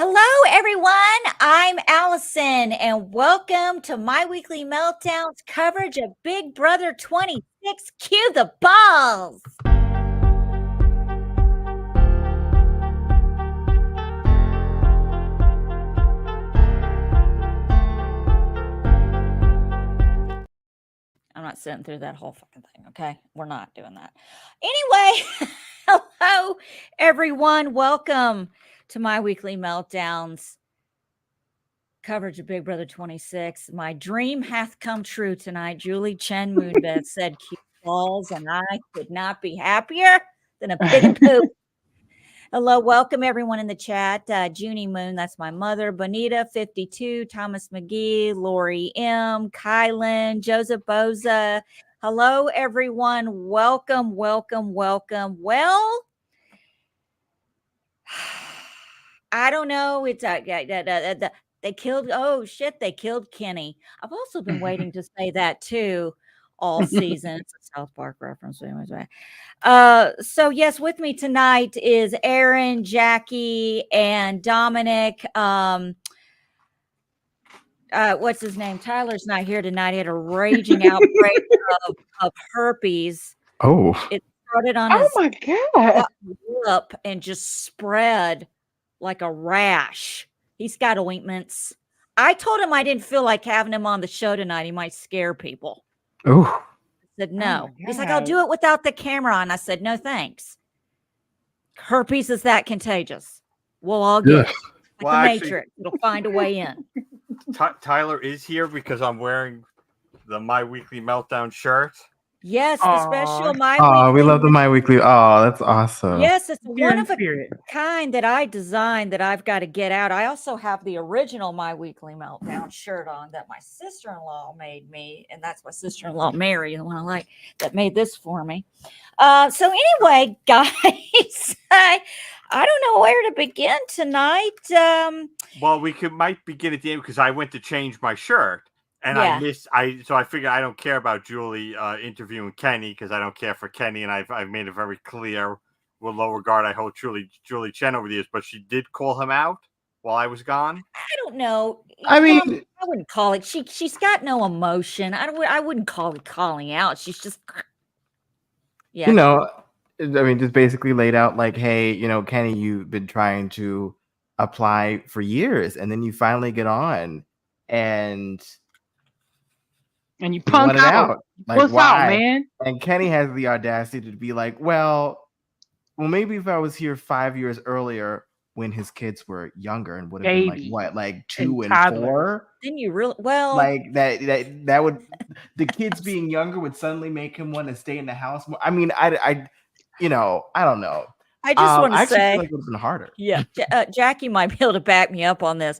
Hello, everyone. I'm Allison, and welcome to My Weekly Meltdown's coverage of Big Brother 26. Cue the balls. I'm not sitting through that whole fucking thing, okay? We're not doing that. Anyway, hello, everyone. Welcome to My Weekly Meltdowns coverage of Big Brother 26. My dream hath come true tonight. Julie Chen Moonbeth said cue balls, and I could not be happier than a pig and poop. Hello, welcome everyone in the chat. Junie Moon, that's my mother. Bonita 52, Thomas McGee, Lori M, Kylan, Joseph Boza. Hello, everyone. Welcome, welcome, welcome. Well, I don't know. It's they killed. Oh shit! They killed Kenny. I've also been waiting to say that too all season. It's a South Park reference. So yes, with me tonight is Aaron, Jackie, and Dominic. What's his name? Tyler's not here tonight. He had a raging outbreak of herpes. Oh, it started on his lip and just spread like a rash. He's got ointments. I told him I didn't feel like having him on the show tonight. He might scare people. Oh, I said no. He's like, I'll do it without the camera on. I said, no, thanks. Herpes is that contagious. We'll all get it. Like the Matrix. It'll find a way in. Tyler is here because I'm wearing the My Weekly Meltdown shirt. Yes, the special My Weekly. We love the My Weekly. Oh, that's awesome. Yes, it's one of a kind that I designed that I've got to get out. I also have the original My Weekly Meltdown shirt on that my sister-in-law made me, and that's my sister-in-law Mary, the one I like, that made this for me. So anyway, guys, I don't know where to begin tonight. Well, we might begin at the end because I went to change my shirt. And I figured I don't care about Julie interviewing Kenny because I don't care for Kenny, and I've made it very clear what low regard I hold Julie Chen over the years. But she did call him out while I was gone. I don't know. I mean, I wouldn't call it. She's got no emotion. I wouldn't call it calling out. She's just, you know. I mean, just basically laid out like, hey, Kenny, you've been trying to apply for years, and then you finally get on, and you punk it out. Like, why, man? And Kenny has the audacity to be like, well, maybe if I was here 5 years earlier when his kids were younger and would have been like what, like 2 and 4? Then you really like that would the kids being younger would suddenly make him want to stay in the house more. I mean, I don't know. I just want to say, feel like it would have been harder. Yeah, Jackie might be able to back me up on this.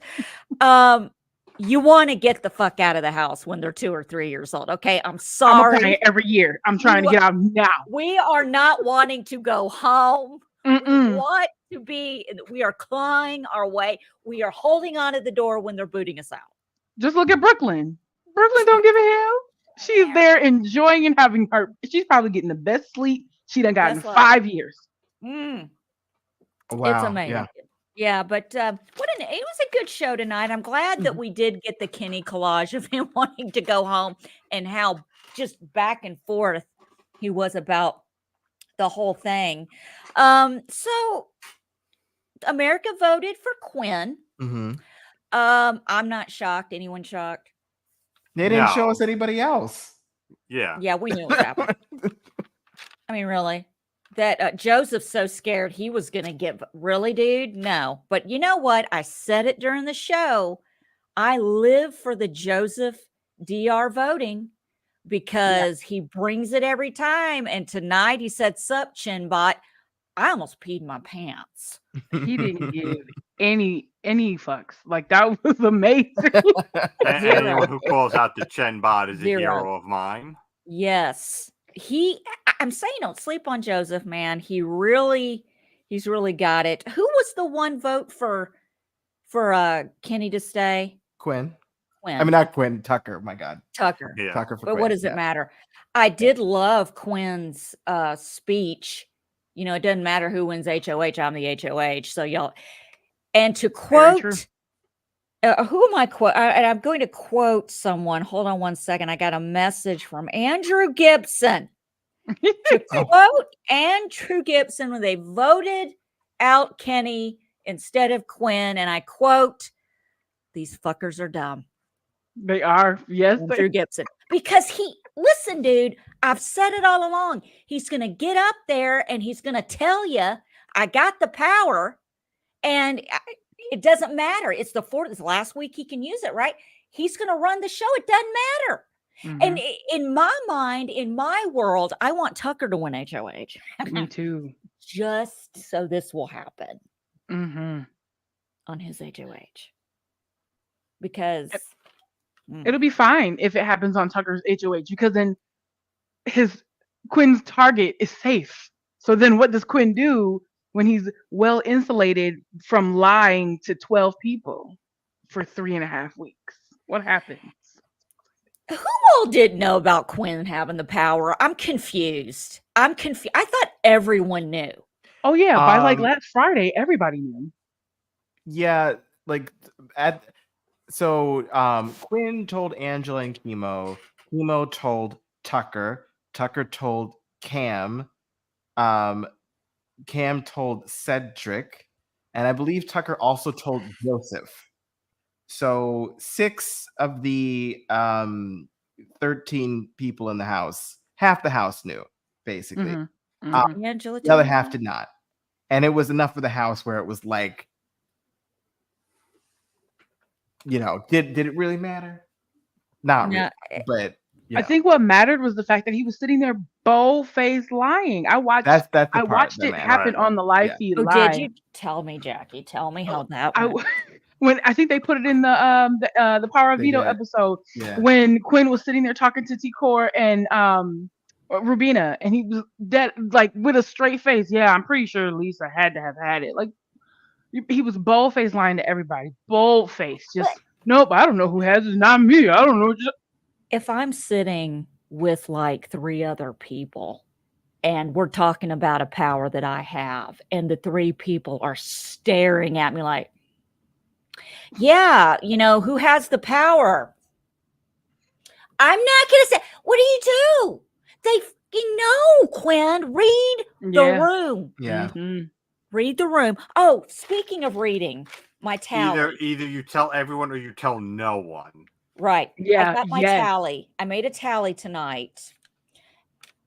You want to get the fuck out of the house when they're 2 or 3 years old. Okay. I'm sorry. Every year. I'm trying to get out now. We are not wanting to go home. We are clawing our way. We are holding on to the door when they're booting us out. Just look at Brooklyn. Brooklyn don't give a hell. She's there enjoying and having she's probably getting the best sleep she done got in 5 years. Wow. It's amazing. Yeah, but it was a good show tonight. I'm glad that we did get the Kenny collage of him wanting to go home and how just back and forth he was about the whole thing. So America voted for Quinn. Mm-hmm. I'm not shocked. Anyone shocked? They didn't show us anybody else. Yeah, we knew what happened. I mean, really? That Joseph's so scared he was going to get, really, dude? No. But you know what? I said it during the show. I live for the Joseph DR voting because he brings it every time. And tonight he said, sup, Chinbot. I almost peed my pants. He didn't give any fucks. Like, that was amazing. Anyone who calls out the Chenbot is a hero of mine. Yes. I'm saying don't sleep on Joseph, man. He's really got it. Who was the one vote for Kenny to stay? Quinn. I mean, not Quinn, Tucker. My God. Tucker. Yeah. Tucker for But Quinn. what does it matter? I did love Quinn's speech. It doesn't matter who wins HOH. I'm the HOH. So y'all, And to quote, who am I quote? I'm going to quote someone. Hold on one second. I got a message from Andrew Gibson. To quote Andrew Gibson when they voted out Kenny instead of Quinn, and I quote, "These fuckers are dumb." They are, yes. Andrew Gibson, because listen, dude. I've said it all along. He's gonna get up there and he's gonna tell you, "I got the power," and it doesn't matter. It's the last week he can use it, right? He's gonna run the show. It doesn't matter. Mm-hmm. And in my mind, in my world, I want Tucker to win HOH. Me too. Just so this will happen on his HOH. Because it'll be fine if it happens on Tucker's HOH, because then Quinn's target is safe. So then what does Quinn do when he's well insulated from lying to 12 people for 3.5 weeks? What happens? Who all didn't know about Quinn having the power? I'm confused. I thought everyone knew. Oh yeah, by like last Friday, everybody knew. Yeah, like Quinn told Angela and Chemo. Chemo told Tucker. Tucker told Cam. Cam told Cedric, and I believe Tucker also told Joseph. So 6 of the 13 people in the house, half the house knew, basically. Angela, the other half did not. And it was enough for the house where it was like, did it really matter? Not really, but I think what mattered was the fact that he was sitting there bold-faced lying. I watched it happen on the live feed. Did you? Tell me, Jackie. Tell me how that went. When I think they put it in the Power of Veto episode, when Quinn was sitting there talking to T-Core and Rubina, and he was dead, like with a straight face. Yeah, I'm pretty sure Lisa had to have had it. Like he was bold-faced lying to everybody. Bold-faced, just nope. I don't know who has it. Not me. I don't know. If I'm sitting with like 3 other people and we're talking about a power that I have, and the 3 people are staring at me like, yeah, who has the power? I'm not going to say, what do you do? They know, Quinn, read the room. Yeah. Read the room. Oh, speaking of reading, my tally. Either you tell everyone or you tell no one. Right. Yeah. I got my tally. I made a tally tonight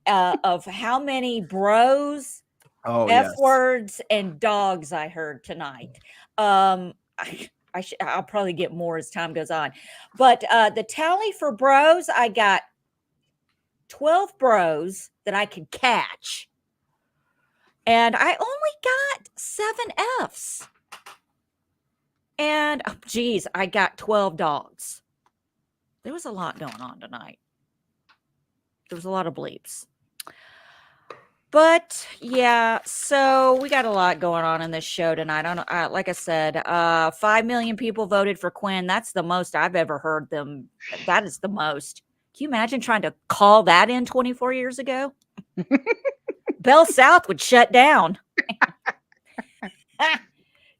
of how many bros, F-words, and dogs I heard tonight. I'll probably get more as time goes on. But the tally for bros, I got 12 bros that I could catch. And I only got 7 Fs. And, I got 12 dogs. There was a lot going on tonight. There was a lot of bleeps. But yeah, so we got a lot going on in this show tonight. Like I said, 5 million people voted for Quinn. That's the most I've ever heard them. That is the most. Can you imagine trying to call that in 24 years ago? Bell South would shut down.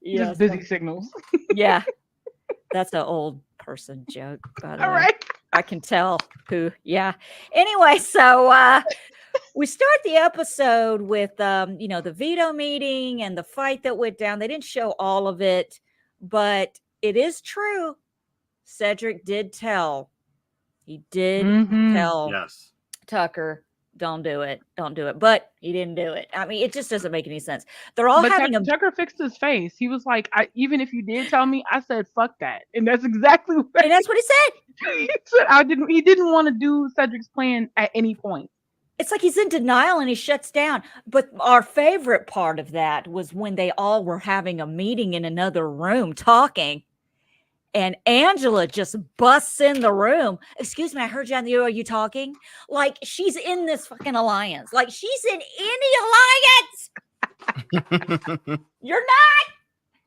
Just busy signals. Yeah. That's an old person joke, by the way. Right. I can tell who. Yeah. Anyway, so we start the episode with the veto meeting and the fight that went down. They didn't show all of it, but it is true. Cedric did tell. He did tell Tucker, don't do it. Don't do it. But he didn't do it. I mean, it just doesn't make any sense. They're all having Tucker fixed his face. He was like, even if you did tell me, I said, fuck that. And that's exactly what he said. He said he didn't want to do Cedric's plan at any point. It's like he's in denial and he shuts down. But our favorite part of that was when they all were having a meeting in another room talking. And Angela just busts in the room. Excuse me, I heard you on the are you talking? Like she's in this fucking alliance. Like she's in any alliance. You're not.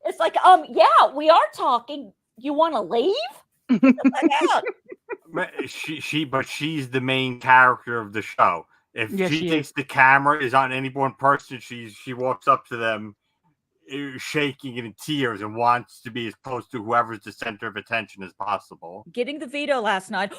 It's like, yeah, we are talking. You want to leave? Get the fuck out. But she's the main character of the show. If she thinks the camera is on any one person, she walks up to them shaking and in tears and wants to be as close to whoever's the center of attention as possible. Getting the veto last night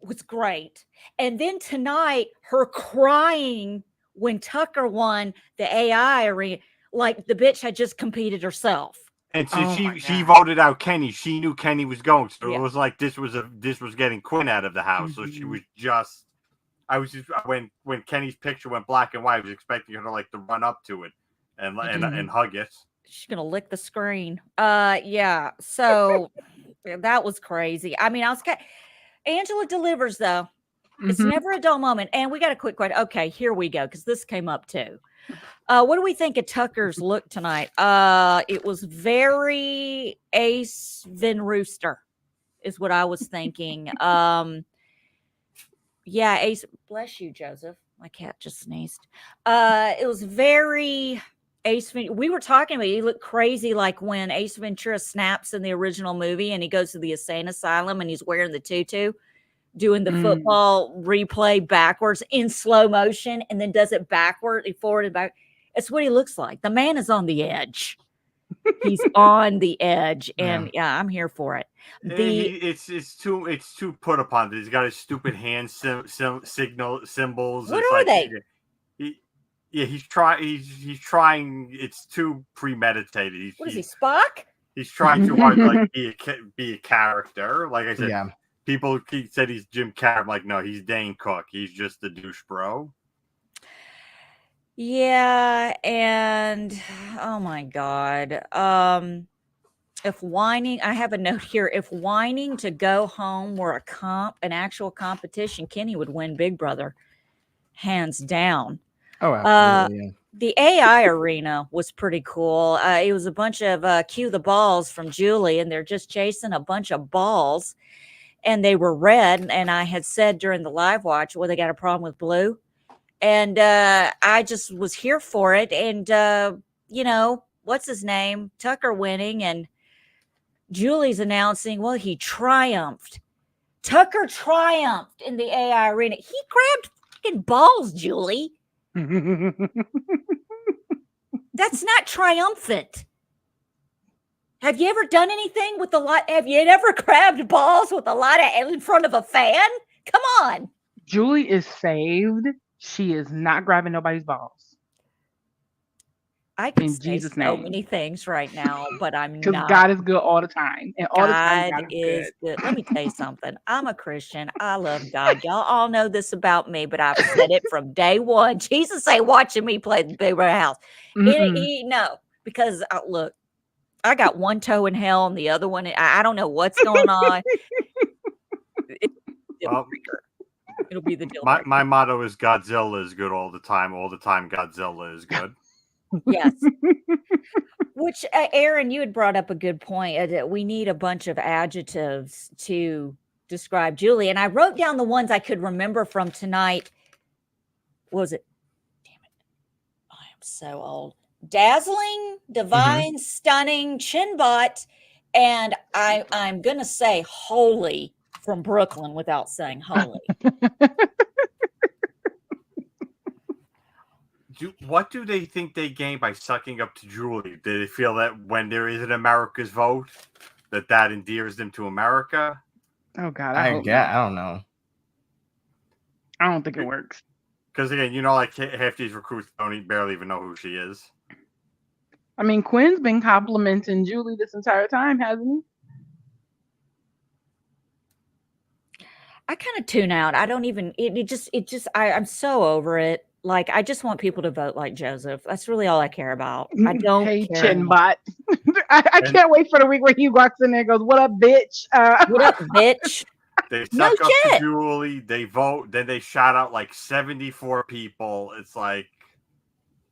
was great. And then tonight, her crying when Tucker won the AI arena, like the bitch had just competed herself. And so she voted out Kenny. She knew Kenny was going. So Yeah. It was like this was getting Quinn out of the house. So she was just when Kenny's picture went black and white, I was expecting her to run up to it and hug it. She's gonna lick the screen. Yeah. So that was crazy. I mean, Angela delivers though. It's never a dull moment. And we got a quick question. Okay, here we go, because this came up too. What do we think of Tucker's look tonight? It was very Ace Van Rooster, is what I was thinking. Yeah, Ace. Bless you, Joseph. My cat just sneezed. It was very Ace. We were talking about. He looked crazy, like when Ace Ventura snaps in the original movie, and he goes to the insane asylum, and he's wearing the tutu, doing the football replay backwards in slow motion, and then does it backward, forward and back. It's what he looks like. The man is on the edge. He's on the edge, and yeah, I'm here for it. It's too put upon. He's got his stupid hand symbols. What are they? He's trying. It's too premeditated. What is he, Spock? He's trying too hard to be a character. Like I said, people said he's Jim Carrey. I'm like, no, he's Dane Cook. He's just a douche bro. Yeah, and oh my God. If whining, I have a note here. If whining to go home were an actual competition, Kenny would win Big Brother, hands down. Oh, absolutely. Yeah. The AI arena was pretty cool. It was a bunch of cue the balls from Julie, and they're just chasing a bunch of balls, and they were red. And I had said during the live watch, well, they got a problem with blue. And I just was here for it. And, what's his name? Tucker winning. And Julie's announcing, well, he triumphed. Tucker triumphed in the AI arena. He grabbed fucking balls, Julie. That's not triumphant. Have you ever done anything with have you ever grabbed balls with a lot in front of a fan? Come on. Julie is saved. She is not grabbing nobody's balls. I can say so many things right now, but I'm not. Because God is good all the time. And all the time, God is good. Let me tell you something. I'm a Christian. I love God. Y'all all know this about me, but I've said it from day one. Jesus ain't watching me play the Big Brother house. No, because look, I got one toe in hell and the other one, I don't know what's going on. It'll be the deal. My motto is Godzilla is good all the time. All the time, Godzilla is good. Yes. Which, Aaron, you had brought up a good point. That we need a bunch of adjectives to describe Julie. And I wrote down the ones I could remember from tonight. What was it? Damn it. I am so old. Dazzling, divine, stunning, chinbot, and I'm going to say holy from Brooklyn without saying holy. What do they think they gain by sucking up to Julie? Do they feel that when there is an America's vote, that endears them to America? Oh God, I don't know. I don't think it works. Because again, half these recruits barely even know who she is. I mean, Quinn's been complimenting Julie this entire time, hasn't he? I kind of tune out. I don't even. I'm so over it. Like, I just want people to vote like Joseph. That's really all I care about. I don't care. Chinbot. I can't wait for the week where he walks in there and goes, "What up, bitch? What up, bitch?" They suck up to Julie. They vote. Then they shout out like 74 people. It's like,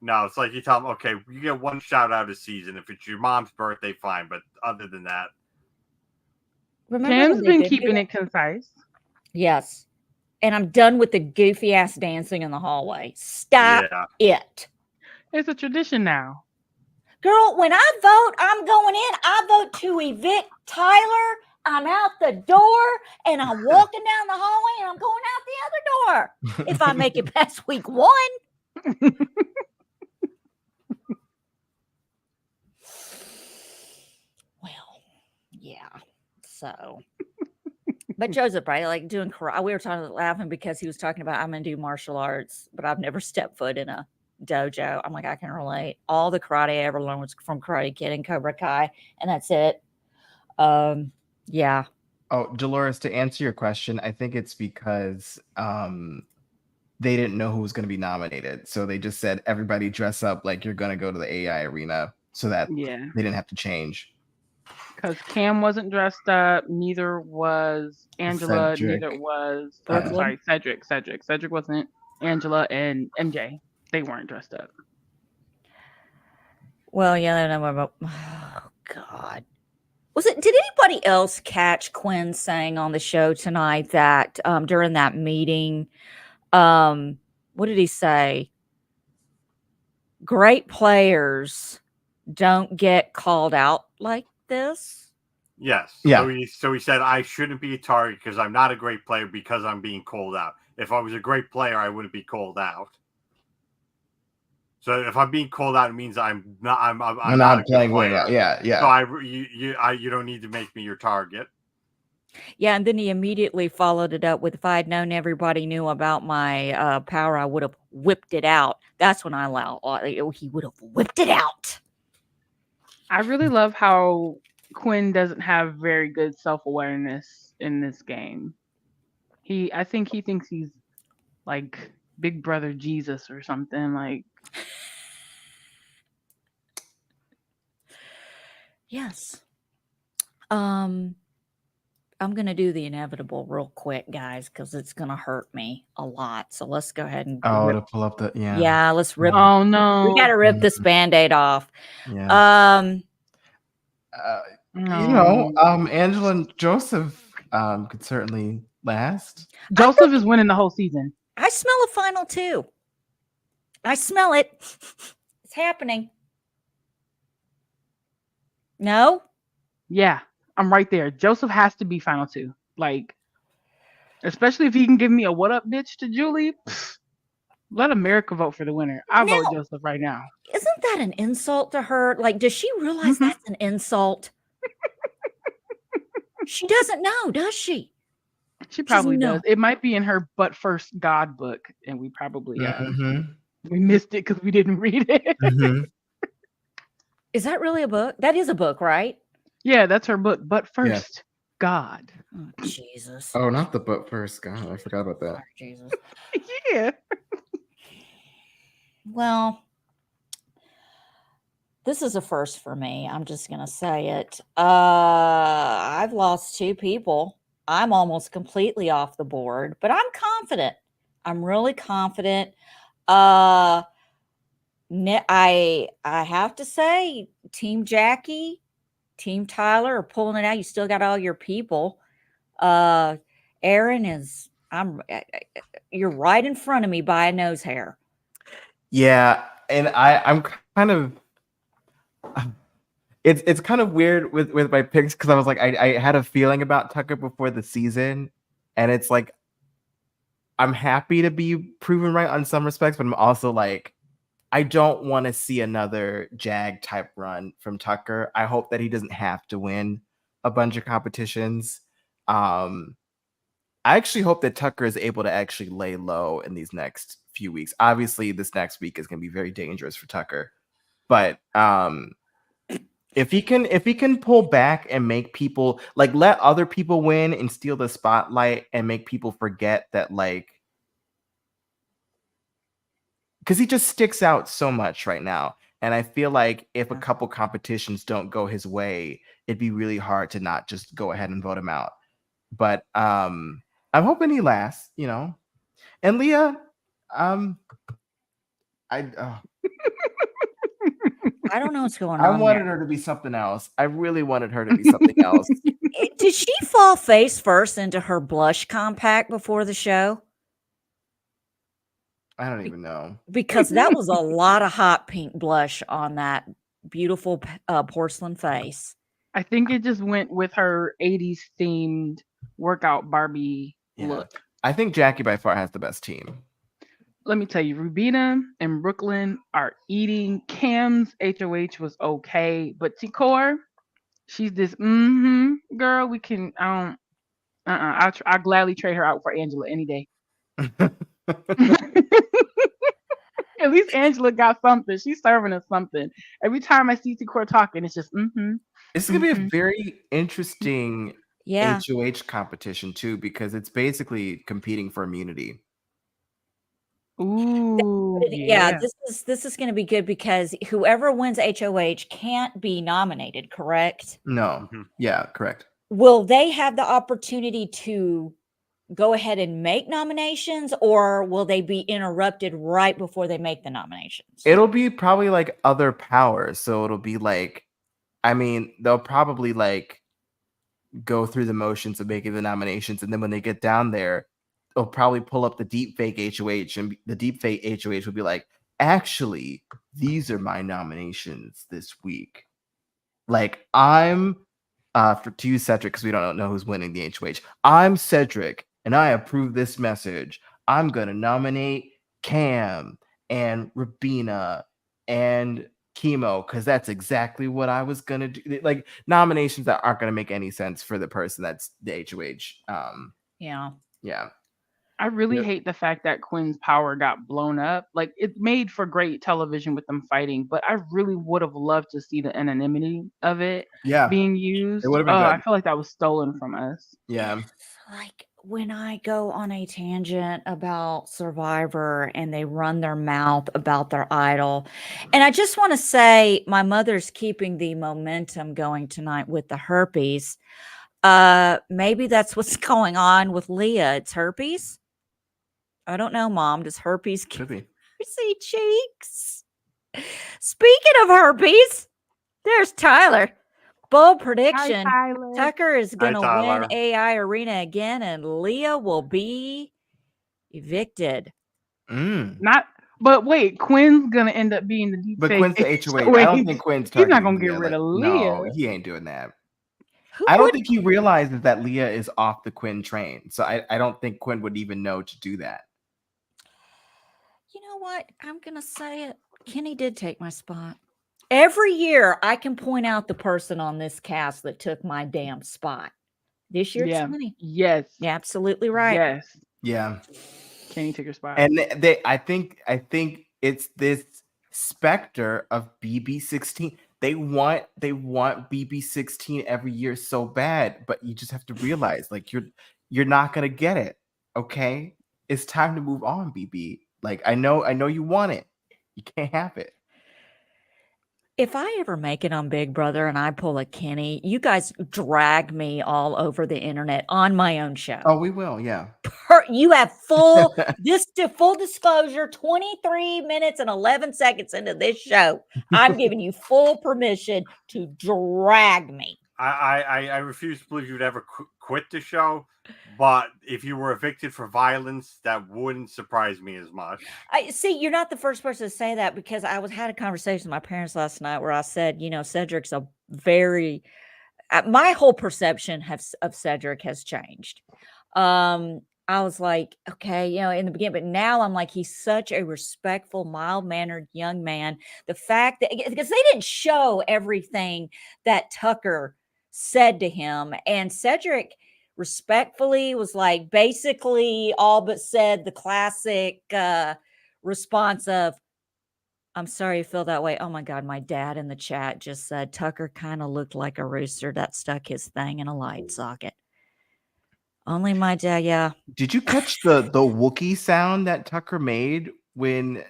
no. It's like you tell them, okay, you get one shout out a season. If it's your mom's birthday, fine. But other than that, Ken's been keeping it concise. Yes. And I'm done with the goofy ass dancing in the hallway. Stop it. It's a tradition now. Girl, when I vote, I'm going in. I vote to evict Tyler. I'm out the door and I'm walking down the hallway and I'm going out the other door. If I make it past week 1. So, but Joseph, right? Like doing karate. We were laughing because he was talking about I'm going to do martial arts, but I've never stepped foot in a dojo. I'm like, I can relate. All the karate I ever learned was from Karate Kid and Cobra Kai, and that's it. Yeah. Oh, Dolores, to answer your question, I think it's because they didn't know who was going to be nominated. So they just said, everybody dress up like you're going to go to the AI arena so that they didn't have to change. Because Cam wasn't dressed up, neither was Angela, Cedric. neither was Cedric. Cedric wasn't. Angela and MJ, they weren't dressed up. Well, yeah, I don't know about. Oh God, did anybody else catch Quinn saying on the show tonight that during that meeting, what did he say? Great players don't get called out like this. Yes. Yeah. So he said I shouldn't be a target because I'm not a great player because I'm being called out. If I was a great player, I wouldn't be called out. So if I'm being called out, it means I'm not. I'm not playing well. Yeah. So you don't need to make me your target. Yeah, and then he immediately followed it up with, if I had known everybody knew about my power, I would have whipped it out. That's when he would have whipped it out. I really love how Quinn doesn't have very good self-awareness in this game. I think he thinks he's like Big Brother Jesus or something. Like, yes. I'm going to do the inevitable real quick, guys, because it's going to hurt me a lot. So let's go ahead and to pull up the Yeah, let's rip. Oh no, we got to rip this Band-Aid off. Yeah. Angela and Joseph could certainly last. Joseph is winning the whole season. I smell a final two. I smell it. It's happening. No? Yeah, I'm right there. Joseph has to be final two. Like, especially if he can give me a what up bitch to Julie. Let America vote for the winner. I vote Joseph right now. Isn't that an insult to her? Like, does she realize that's an insult? She doesn't know, does she? She probably does. It might be in her But First God book, and we probably we missed it because we didn't read it. Is that really a book? That is a book, right? Yeah, that's her book. But First God. Oh, Jesus. Oh, not the But First God. I forgot about that. Oh, Jesus. Yeah. Well, this is a first for me. I'm just going to say it. I've lost two people. I'm almost completely off the board, but I'm confident. I'm really confident. I have to say, Team Jackie, Team Tyler are pulling it out. You still got all your people. Aaron you're right in front of me by a nose hair. Yeah, and I'm kind of it's kind of weird with my picks because I was like I had a feeling about Tucker before the season, and it's like I'm happy to be proven right on some respects, but I'm also like I don't want to see another Jag type run from Tucker. I hope that he doesn't have to win a bunch of competitions. I actually hope that Tucker is able to actually lay low in these next few weeks. Obviously, this next week is going to be very dangerous for Tucker, but if he can pull back and make people like let other people win and steal the spotlight and make people forget that, like, because he just sticks out so much right now. And I feel like if a couple competitions don't go his way, it'd be really hard to not just go ahead and vote him out. But I'm hoping he lasts, you know. And Leah, I don't know what's going on. I wanted her to be something else. I really wanted her to be something else. Did she fall face first into her blush compact before the show? I don't even know. Because that was a lot of hot pink blush on that beautiful porcelain face. I think it just went with her 80s themed workout Barbie look. I think Jackie by far has the best team. Let me tell you, Rubina and Brooklyn are eating. Cam's HOH was okay, but Tikor, She's this girl. We can I'll gladly trade her out for Angela any day. At least Angela got something. She's serving us something. Every time I see Secor talking, it's just It's gonna be a very interesting HOH competition too, because it's basically competing for immunity. Ooh, this is going to be good because whoever wins HOH can't be nominated, correct? No. Yeah, correct. Will they have the opportunity to go ahead and make nominations, or will they be interrupted right before they make the nominations? It'll be probably like other powers. So it'll be like, I mean, they'll probably like go through the motions of making the nominations, and then when they get down there, they'll probably pull up the deep fake HOH, and the deep fake HOH will be like, actually, these are my nominations this week. Like, I'm to use Cedric, because we don't know who's winning the HOH. I'm Cedric, and I approve this message. I'm gonna nominate Cam and Rabina and Chemo, because that's exactly what I was gonna do. Like, nominations that aren't gonna make any sense for the person that's the HOH. Yeah. I really hate the fact that Quinn's power got blown up. Like, it made for great television with them fighting, but I really would have loved to see the anonymity of it being used. It would have been good. I feel like that was stolen from us. Yeah. Like, when I go on a tangent about Survivor and they run their mouth about their idol, and I just want to say my mother's keeping the momentum going tonight with the herpes. Maybe that's what's going on with Leah. It's herpes. I don't know, Mom. Does herpes see cheeks? Speaking of herpes, there's Tyler. Bold prediction. Hi, Tucker is going to win AI Arena again, and Leah will be evicted. But wait, Quinn's going to end up being the deep But fake. Quinn's the HOH. I don't think Quinn's He's not going to get rid of Leah. No, he ain't doing that. I don't think he realizes that Leah is off the Quinn train. So I don't think Quinn would even know to do that. You know what? I'm going to say it. Kenny did take my spot. Every year, I can point out the person on this cast that took my damn spot. This year, it's Kenny. Yes. You're absolutely right. Yes. Yeah. Kenny took your spot. And I think it's this specter of BB16. They want BB16 every year so bad, but you just have to realize, like, you're not gonna get it. Okay, it's time to move on, BB. Like, I know you want it. You can't have it. If I ever make it on Big Brother and I pull a Kenny, you guys drag me all over the internet on my own show. Oh, we will, yeah. You have full disclosure, 23 minutes and 11 seconds into this show. I'm giving you full permission to drag me. I refuse to believe you'd ever quit the show, but if you were evicted for violence, that wouldn't surprise me as much. See, you're not the first person to say that, because I had a conversation with my parents last night where I said, Cedric's a very, my whole perception of Cedric has changed. I was like, okay, in the beginning, but now I'm like, he's such a respectful, mild-mannered young man. The fact that, because they didn't show everything that Tucker said to him, and Cedric respectfully was like, basically all but said the classic response of, I'm sorry you feel that way. Oh my God, my dad in the chat just said Tucker kind of looked like a rooster that stuck his thing in a light socket. Only my dad, yeah. Did you catch the Wookiee sound that Tucker made when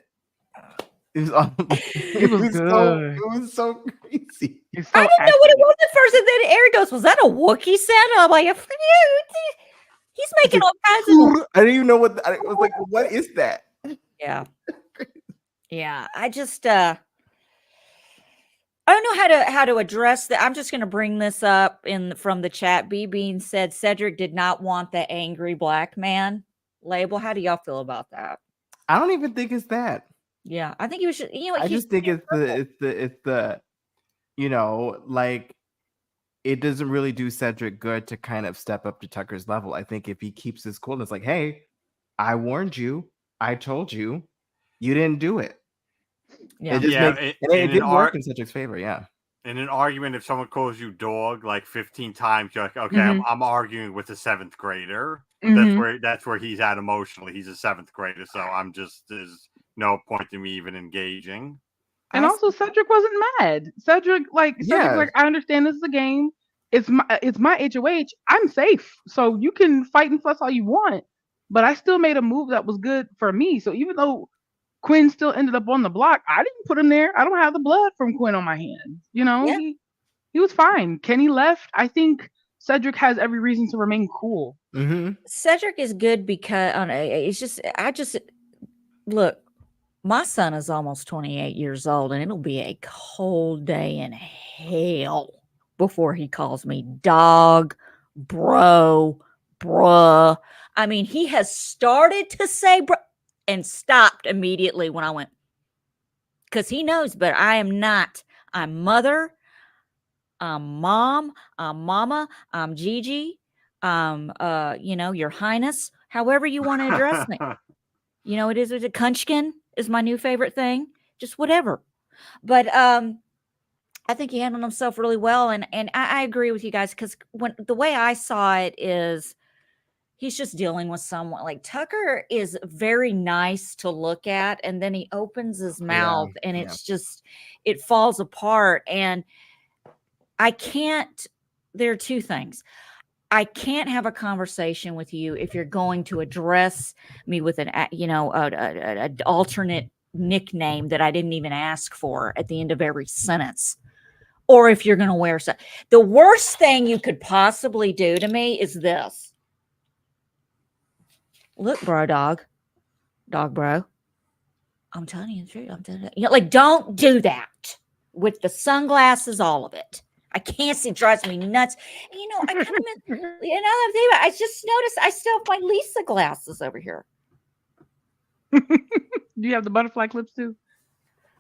it was on? It was good. It was so crazy. I didn't know what it was at first, and then Eric goes, "Was that a Wookiee sound?" And I'm like, "He's making all kinds of." I didn't even know what. I was like, "What is that?" Yeah, yeah. I just I don't know how to address that. I'm just going to bring this up from the chat. B Bean said Cedric did not want the angry black man label. How do y'all feel about that? I don't even think it's that. Yeah, I think he was. I just think it's the like, it doesn't really do Cedric good to kind of step up to Tucker's level. I think if he keeps his cool, it's like, hey, I warned you, I told you, you didn't do it. Yeah, it didn't work in Cedric's favor. Yeah. In an argument, if someone calls you dog like 15 times, you're like, okay, Mhm. I'm arguing with a 7th grader. Mhm. That's where he's at emotionally. He's a 7th grader, so there's no point in me even engaging. And also, Cedric wasn't mad. Cedric, like, I understand this is a game. It's my HOH. I'm safe, so you can fight and fuss all you want. But I still made a move that was good for me. So even though Quinn still ended up on the block, I didn't put him there. I don't have the blood from Quinn on my hands. You know, Yeah. he was fine. Kenny left. I think Cedric has every reason to remain cool. Mm-hmm. Cedric is good because look. My son is almost 28 years old, and it'll be a cold day in hell before he calls me dog, bro, bruh. I mean, he has started to say bro and stopped immediately when I went, because he knows, but I am not. I'm mother, I'm mom, I'm mama, I'm Gigi, your highness, however you want to address me. It is a Kunchkin is my new favorite thing. Just whatever. But I think he handled himself really well, and I agree with you guys, because when the way I saw it is he's just dealing with someone. Like, Tucker is very nice to look at, and then he opens his mouth and it's just, it falls apart. And I can't, there are two things. I can't have a conversation with you if you're going to address me with an alternate nickname that I didn't even ask for at the end of every sentence, or if you're going to wear something. The worst thing you could possibly do to me is this. Look, dog bro, I'm telling you the truth. I'm telling you, like, don't do that with the sunglasses, all of it. I can't see, it drives me nuts. I kind of I just noticed I still have my Lisa glasses over here. Do you have the butterfly clips too?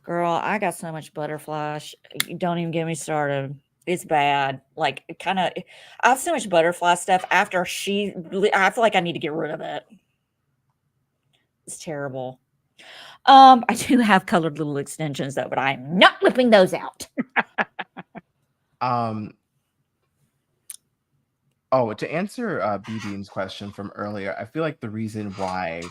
Girl, I got so much butterfly. Don't even get me started. It's bad. Like, I have so much butterfly stuff after I feel like I need to get rid of it. It's terrible. I do have colored little extensions though, but I'm not whipping those out. To answer B-Beam's question from earlier, I feel like the reason why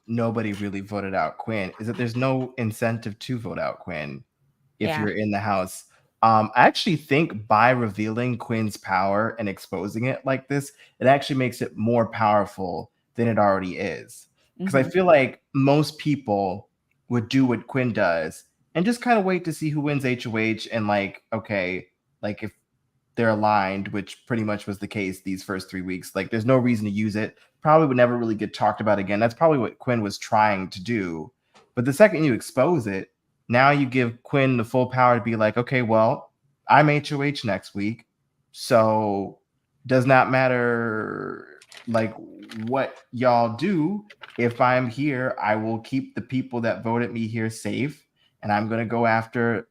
nobody really voted out Quinn is that there's no incentive to vote out Quinn if you're in the house. I actually think by revealing Quinn's power and exposing it like this, it actually makes it more powerful than it already is. Because I feel like most people would do what Quinn does and just kind of wait to see who wins HOH, and if they're aligned, which pretty much was the case these first 3 weeks, like, there's no reason to use it. Probably would never really get talked about again. That's probably what Quinn was trying to do. But the second you expose it, now you give Quinn the full power to be like, okay, well, I'm HOH next week, so does not matter like what y'all do. If I'm here, I will keep the people that voted me here safe, and I'm going to go after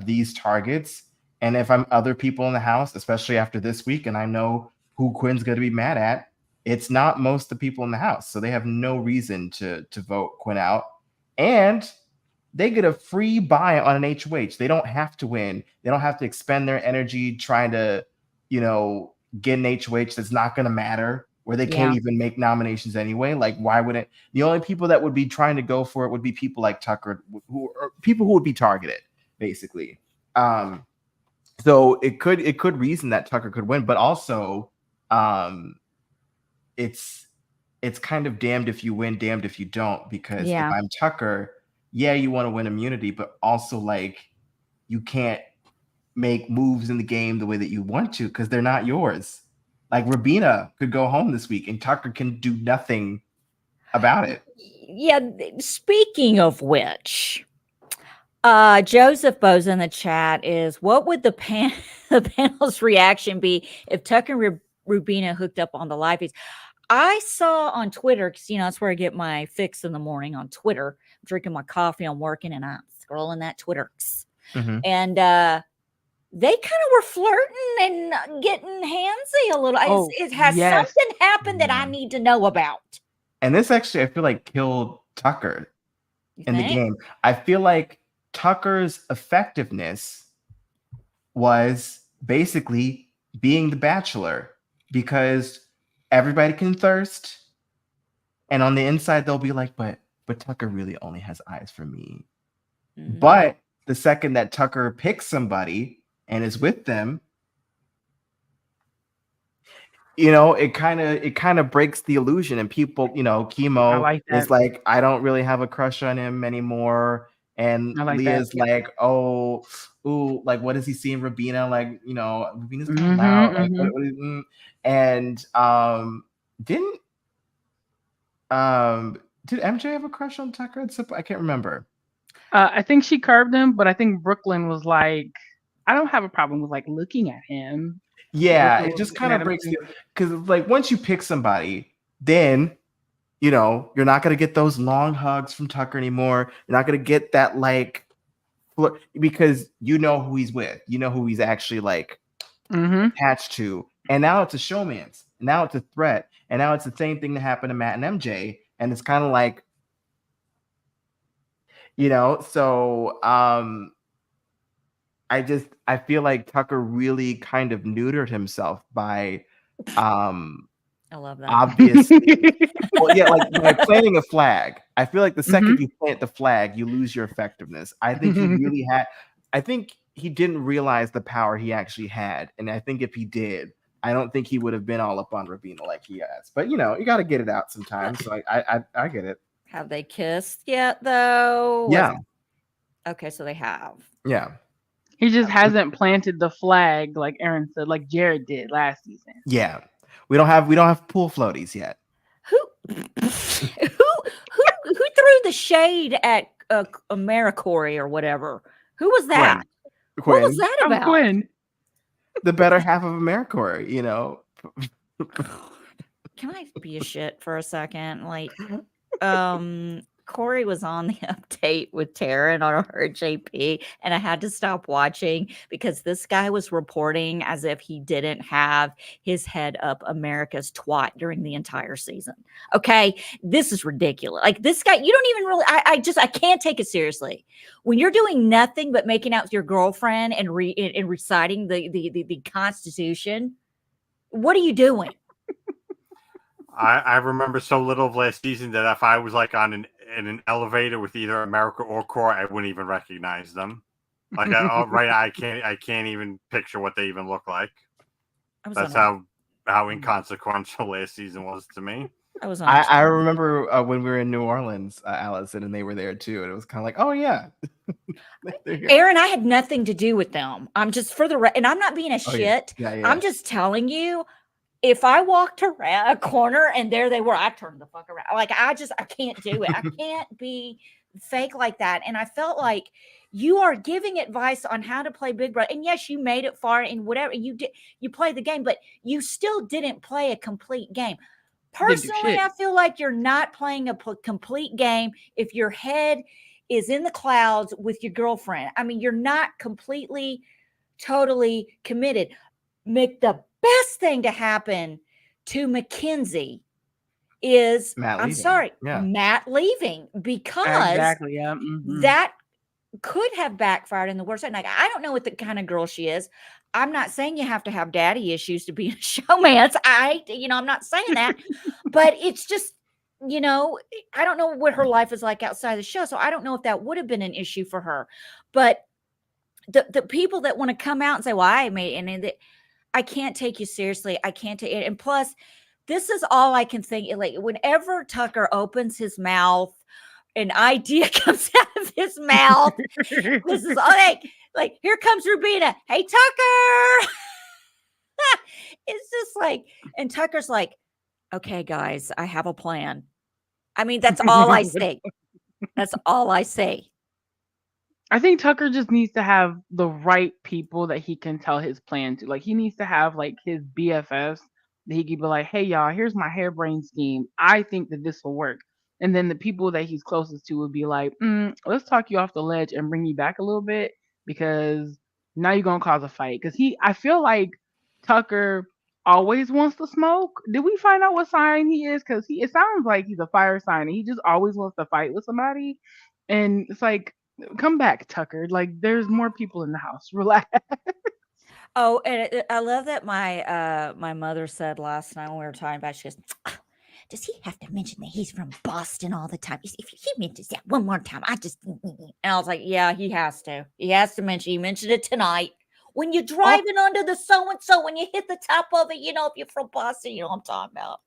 these targets. And if I'm other people in the house, especially after this week, and I know who Quinn's going to be mad at, it's not most of the people in the house. So they have no reason to vote Quinn out. And they get a free buy on an HOH. They don't have to win. They don't have to expend their energy trying to, get an HOH that's not going to matter, where they can't even make nominations anyway. Like, why would it? The only people that would be trying to go for it would be people like Tucker, people who would be targeted, basically. So it could reason that Tucker could win, but also it's kind of damned if you win, damned if you don't, because if I'm Tucker, you want to win immunity, but also, like, you can't make moves in the game the way that you want to because they're not yours. Like, Rivera could go home this week and Tucker can do nothing about it. Yeah, speaking of which, Joseph Bose in the chat is, what would the panel's reaction be if Tucker and Rivera hooked up on the live feeds? I saw on Twitter, because that's where I get my fix in the morning, on Twitter. I'm drinking my coffee, I'm working, and I'm scrolling that Twitter. And they kind of were flirting and getting handsy a little. Has something happened that I need to know about? And this actually, I feel like, killed Tucker in the game. I feel like Tucker's effectiveness was basically being the bachelor, because everybody can thirst, and on the inside they'll be like, but Tucker really only has eyes for me. Mm-hmm. But the second that Tucker picks somebody and is with them, it kind of breaks the illusion, and people, Chemo is like, I don't really have a crush on him anymore. And Leah's like, oh, ooh, like, what does he see in Rabina? Like, Rabina's kind of loud. Like, what is, and did MJ have a crush on Tucker? I can't remember. I think she curved him, but I think Brooklyn was like, I don't have a problem with like looking at him. Yeah, it just kind of breaks you, because like once you pick somebody, then you're not gonna get those long hugs from Tucker anymore. You're not gonna get that like, because you know who he's with, who he's actually like attached to, and now it's a showmance. Now it's a threat, and now it's the same thing that happened to Matt and MJ, and it's kind of like, so I feel like Tucker really kind of neutered himself by I love that. Obviously. Well, yeah, like by planting a flag. I feel like the second you plant the flag, you lose your effectiveness. I think he really had, I think he didn't realize the power he actually had. And I think if he did, I don't think he would have been all up on Rabina like he has. But you got to get it out sometimes. So I get it. Have they kissed yet though? Yeah. Okay, so they have. Yeah. He just hasn't planted the flag like Aaron said, like Jared did last season. Yeah. We don't have pool floaties yet. Who threw the shade at AmeriCorey or whatever? Who was that? Quinn. What was that about? Quinn. The better half of AmeriCorey, Can I be a shit for a second? Like, Corey was on the update with Taryn on her JP, and I had to stop watching because this guy was reporting as if he didn't have his head up America's twat during the entire season. Okay, this is ridiculous. Like, this guy, you don't even really. I can't take it seriously when you're doing nothing but making out with your girlfriend and reciting the Constitution. What are you doing? I remember so little of last season that if I was like in an elevator with either America or Core, I wouldn't even recognize them. Like, I can't even picture what they even look like. That's how inconsequential last season was to me. I remember when we were in New Orleans, Allison, and they were there too, and it was kind of like, oh yeah. Aaron, I had nothing to do with them. I'm just and I'm not being a shit. Yeah. I'm just telling you. If I walked around a corner and there they were, I turned the fuck around. Like, I can't do it. I can't be fake like that. And I felt like you are giving advice on how to play Big Brother. And yes, you made it far and whatever you did, you played the game, but you still didn't play a complete game. Personally, I feel like you're not playing a complete game if your head is in the clouds with your girlfriend. I mean, you're not completely, totally committed. Make the best thing to happen to Mackenzie is Matt leaving, because that could have backfired in the worst way. Like, I don't know what the kind of girl she is. I'm not saying you have to have daddy issues to be a showmance. I'm not saying that, but it's just, I don't know what her life is like outside the show. So I don't know if that would have been an issue for her, but the people that want to come out and say, well, I made, and I can't take you seriously. I can't take it. And plus, this is all I can think. Like, whenever Tucker opens his mouth, an idea comes out of his mouth. This is all like, here comes Rabina. Hey, Tucker. It's just like, and Tucker's like, okay, guys, I have a plan. I mean, that's all I say. That's all I say. I think Tucker just needs to have the right people that he can tell his plan to. Like, he needs to have like his BFFs that he can be like, hey, y'all, here's my harebrained scheme. I think that this will work. And then the people that he's closest to would be like, let's talk you off the ledge and bring you back a little bit, because now you're going to cause a fight. Because I feel like Tucker always wants to smoke. Did we find out what sign he is? Because it sounds like he's a fire sign and he just always wants to fight with somebody. And it's like, Come back, Tucker. Like, there's more people in the house. Relax. Oh, and I love that my mother said last night when we were talking about it, she goes, does he have to mention that he's from Boston all the time? If he mentions that one more time, and I was like, yeah, he has to. He has to mention. He mentioned it tonight. When you're driving under the so-and-so, when you hit the top of it, if you're from Boston, you know what I'm talking about.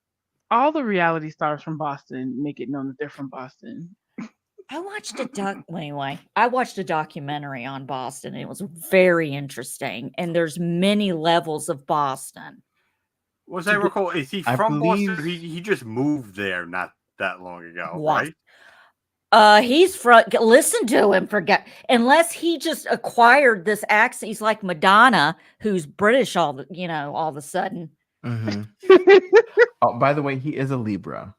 All the reality stars from Boston make it known that they're from Boston. I watched I watched a documentary on Boston. And it was very interesting. And there's many levels of Boston. Was I recall? Is he from Boston? He just moved there not that long ago, right? He's from. Listen to him. Unless he just acquired this accent. He's like Madonna, who's British all of a sudden. Mm-hmm. Oh, by the way, he is a Libra.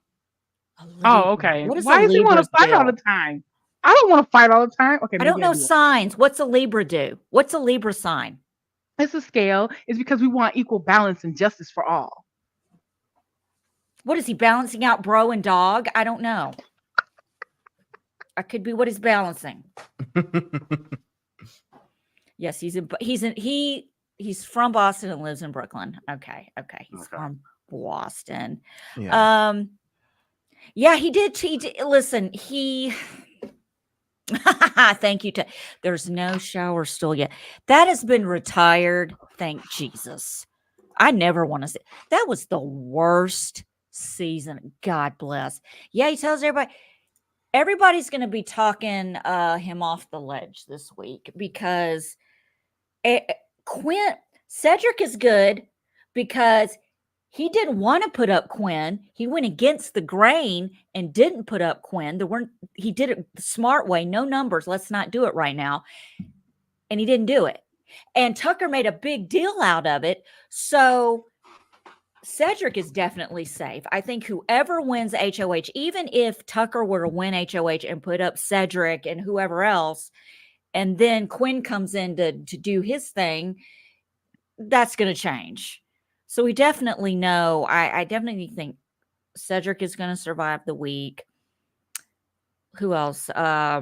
Oh, okay. Why does he want to fight all the time? I don't want to fight all the time. Okay. I don't know signs. What's a Libra do? What's a Libra sign? It's a scale. It's because we want equal balance and justice for all. What is he balancing out, bro and dog? I don't know. I could be what he's balancing. Yes, he's from Boston and lives in Brooklyn. Okay. He's from Boston. Yeah. Yeah, he did. Listen, thank you. There's no shower stool yet. That has been retired. Thank Jesus. I never want to see. That was the worst season. God bless. Yeah, he tells everybody's going to be talking him off the ledge this week because Cedric is good because he didn't want to put up Quinn. He went against the grain and didn't put up Quinn. He did it the smart way. No numbers. Let's not do it right now. And he didn't do it. And Tucker made a big deal out of it. So Cedric is definitely safe. I think whoever wins HOH, even if Tucker were to win HOH and put up Cedric and whoever else, and then Quinn comes in to do his thing, that's going to change. So we definitely know. I definitely think Cedric is going to survive the week. Who else? I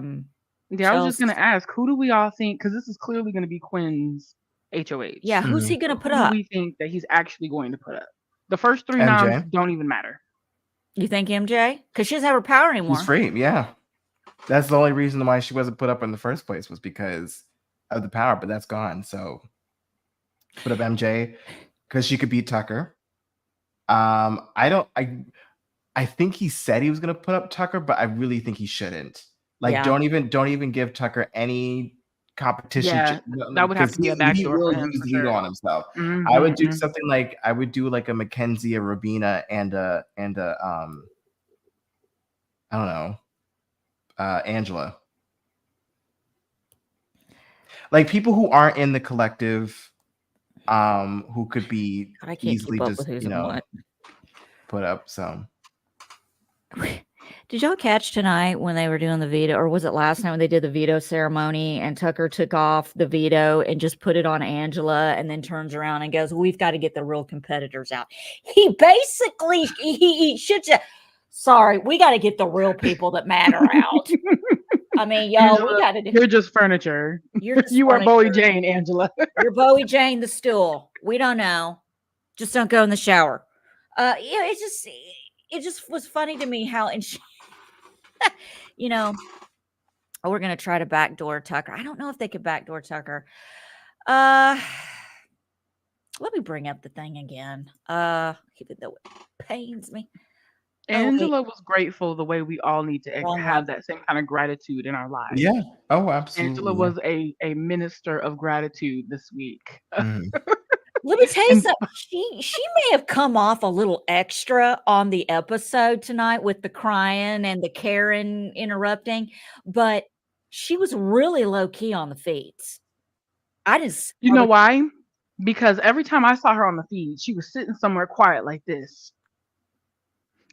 was just going to ask, who do we all think? Because this is clearly going to be Quinn's HOH. Yeah, who's he going to put who up? Do we think that he's actually going to put up? The first 3 noms don't even matter. You think MJ? Because she doesn't have her power anymore. She's free, yeah. That's the only reason why she wasn't put up in the first place was because of the power, but that's gone. So put up MJ because she could beat Tucker. I think he said he was going to put up Tucker, but I really think he shouldn't. Don't even give Tucker any competition. Yeah, that would have to be a backdoor for him. He will on himself. Mm-hmm, I would do something like a Mackenzie, a Rubina, and a I don't know, Angela. Like people who aren't in the collective, who could be easily just put up some. Did y'all catch tonight when they were doing the veto, or was it last night when they did the veto ceremony and Tucker took off the veto and just put it on Angela and then turns around and goes, we've got to get the real competitors out. He basically, he should just, sorry, we got to get the real people that matter out. I mean, y'all, we got to do. You're just furniture. You are Bowie Jane, Angela. You're Bowie Jane, the stool. We don't know. Just don't go in the shower. It just was funny to me how, we're going to try to backdoor Tucker. I don't know if they could backdoor Tucker. Let me bring up the thing again. Even though it pains me. Angela was grateful the way we all need to have that same kind of gratitude in our lives. Yeah. Oh, absolutely. Angela was a minister of gratitude this week. Mm. Let me tell you something. She may have come off a little extra on the episode tonight with the crying and the Karen interrupting, but she was really low key on the feeds. You know why? Because every time I saw her on the feed, she was sitting somewhere quiet like this.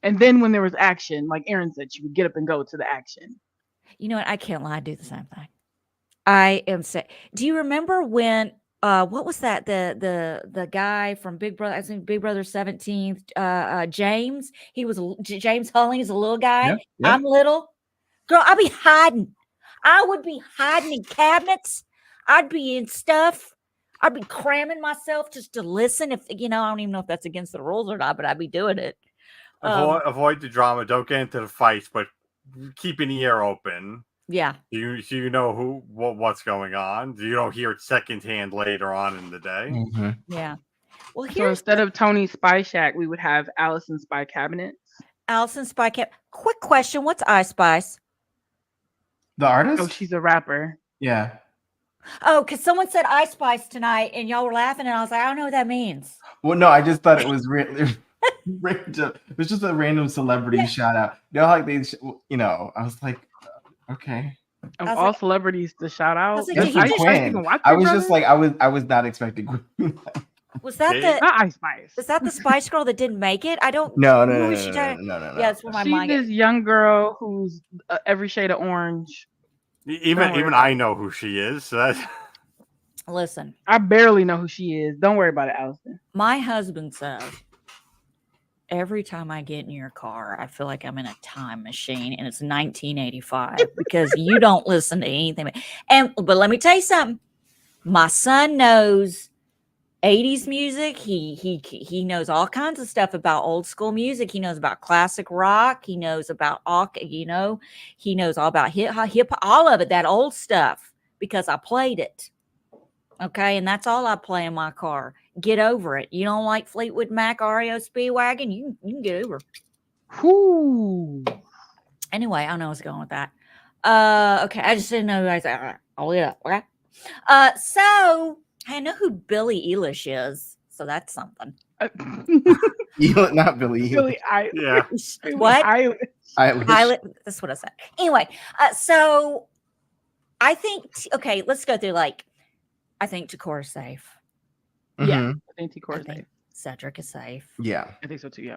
And then when there was action, like Aaron said, she would get up and go to the action. You know what? I can't lie. I do the same thing. I am saying, do you remember when, what was that? The guy from Big Brother, I think Big Brother 17th, James, James Hulling is a little guy. Yeah. I'm little. Girl, I'll be hiding. I would be hiding in cabinets. I'd be in stuff. I'd be cramming myself just to listen. If I don't even know if that's against the rules or not, but I'd be doing it. Avoid the drama. Don't get into the fights, but keep an ear open. Yeah. You know what's going on. You don't hear it secondhand later on in the day. Mm-hmm. Yeah. Well, so instead of Tony's Spy Shack, we would have Allison's Spy Cabinets. Allison's Spy Cabinet. Quick question: what's I Spice? The artist? Oh, she's a rapper. Yeah. Oh, because someone said I Spice tonight, and y'all were laughing, and I was like, I don't know what that means. Well, no, I just thought it was random. It was just a random celebrity shout out. Like they, I was like, okay. Of all celebrities to shout out, I was just like, I was not expecting Quinn. Was that not Ice Spice? Was that the Spice Girl that didn't make it? I don't. No. Yeah, that's where my mind. She's this young girl who's every shade of orange. Even I know who she is. So that's... Listen, I barely know who she is. Don't worry about it, Allison. My husband says every time I get in your car, I feel like I'm in a time machine, and it's 1985 because you don't listen to anything. But let me tell you something. My son knows 80s music. He knows all kinds of stuff about old school music. He knows about classic rock. He knows about he knows all about hip hop, all of it, that old stuff, because I played it. Okay, and that's all I play in my car. Get over it. You don't like Fleetwood Mac, REO Speedwagon? You can get over. Whoo. Anyway, I don't know what's going with that. Okay, I just didn't know. I said, all right, I'll leave it up. Okay. So I know who Billie Eilish is, so that's something. Not Billie Eilish. Billie Eilish. Yeah. What? Eilish. That's what I said. Anyway, so I think okay, let's go through I think Takora's safe. Mm-hmm. Yeah, I think Takora's safe. Cedric is safe. Yeah, I think so too. Yeah,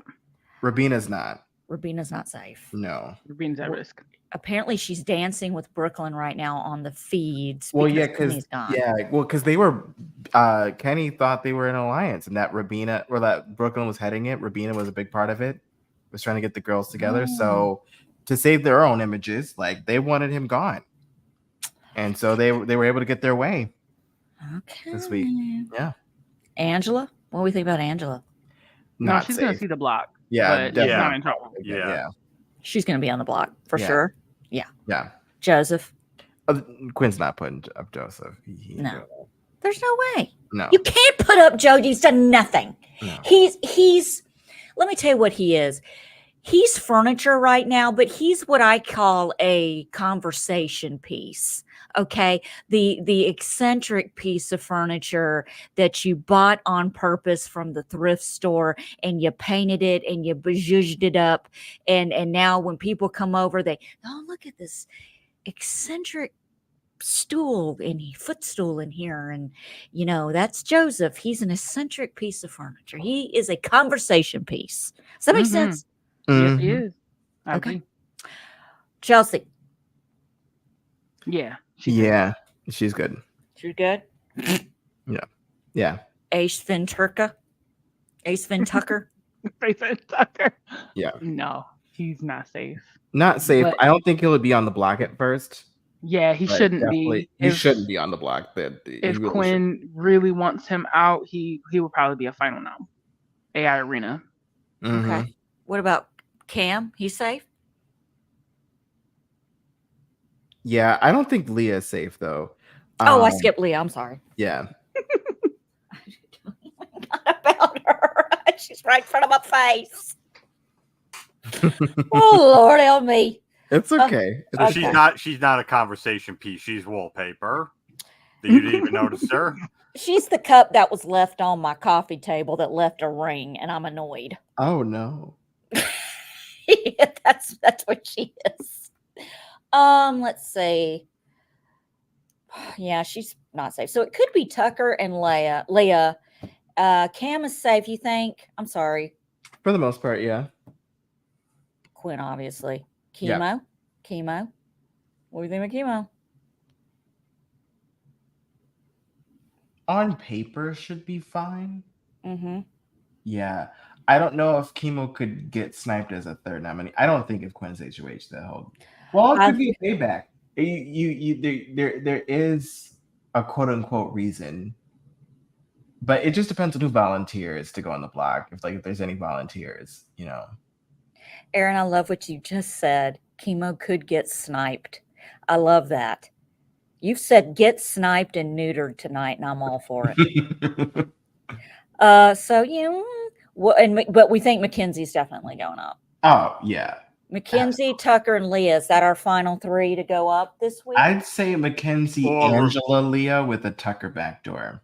Rabina's not. Rabina's not safe. No, Rabina's at risk. Apparently, she's dancing with Brooklyn right now on the feeds. Well, because they were. Kenny thought they were in an alliance, and that that Brooklyn was heading it. Rabina was a big part of it. Was trying to get the girls together. So to save their own images, they wanted him gone, and so they were able to get their way. Okay. This week, yeah. Angela, what do we think about Angela? No, she's gonna see the block. Yeah, but she's not in trouble. Yeah, she's gonna be on the block for sure. Yeah. Joseph. Quinn's not putting up Joseph. No, there's no way. No, you can't put up Joe. He's done nothing. No. He's. Let me tell you what he is. He's furniture right now, but he's what I call a conversation piece. Okay. The eccentric piece of furniture that you bought on purpose from the thrift store, and you painted it and you zhuzhed it up. And now when people come over, look at this eccentric footstool in here. And that's Joseph. He's an eccentric piece of furniture. He is a conversation piece. Does that make sense? Yes, he is. Okay. Chelsie. Yeah. She's good. She's good? Yeah. Ace Ventucker. Ace Ventucker. Yeah. No, he's not safe. Not safe. But I don't think he'll be on the block at first. Yeah, he shouldn't be. He shouldn't be on the block. If Quinn really wants him out, he would probably be a final now. AI Arena. Mm-hmm. Okay. What about Cam? He's safe? Yeah, I don't think Leah is safe though. I skipped Leah. I'm sorry. Yeah. About her. She's right in front of my face. Oh Lord, help me. It's okay. She's not a conversation piece. She's wallpaper. You didn't even notice her. She's the cup that was left on my coffee table that left a ring, and I'm annoyed. Oh no. That's what she is. Let's see. Yeah, she's not safe. So it could be Tucker and Leah. Cam is safe, you think? I'm sorry. For the most part, yeah. Quinn, obviously. Chemo. What do you think of Chemo? On paper, should be fine. Mm-hmm. Yeah. I don't know if Chemo could get sniped as a third nominee. I don't think if Quinn's HOH that whole. Well, it could be a payback. There is a quote unquote reason, but it just depends on who volunteers to go on the block. If there's any volunteers, Aaron, I love what you just said. Chemo could get sniped. I love that. You've said get sniped and neutered tonight, and I'm all for it. So but we think Mackenzie's definitely going up. Oh yeah, Mackenzie, Tucker, and Leah. Is that our final 3 to go up this week? I'd say Mackenzie, Angela, Leah with a Tucker backdoor.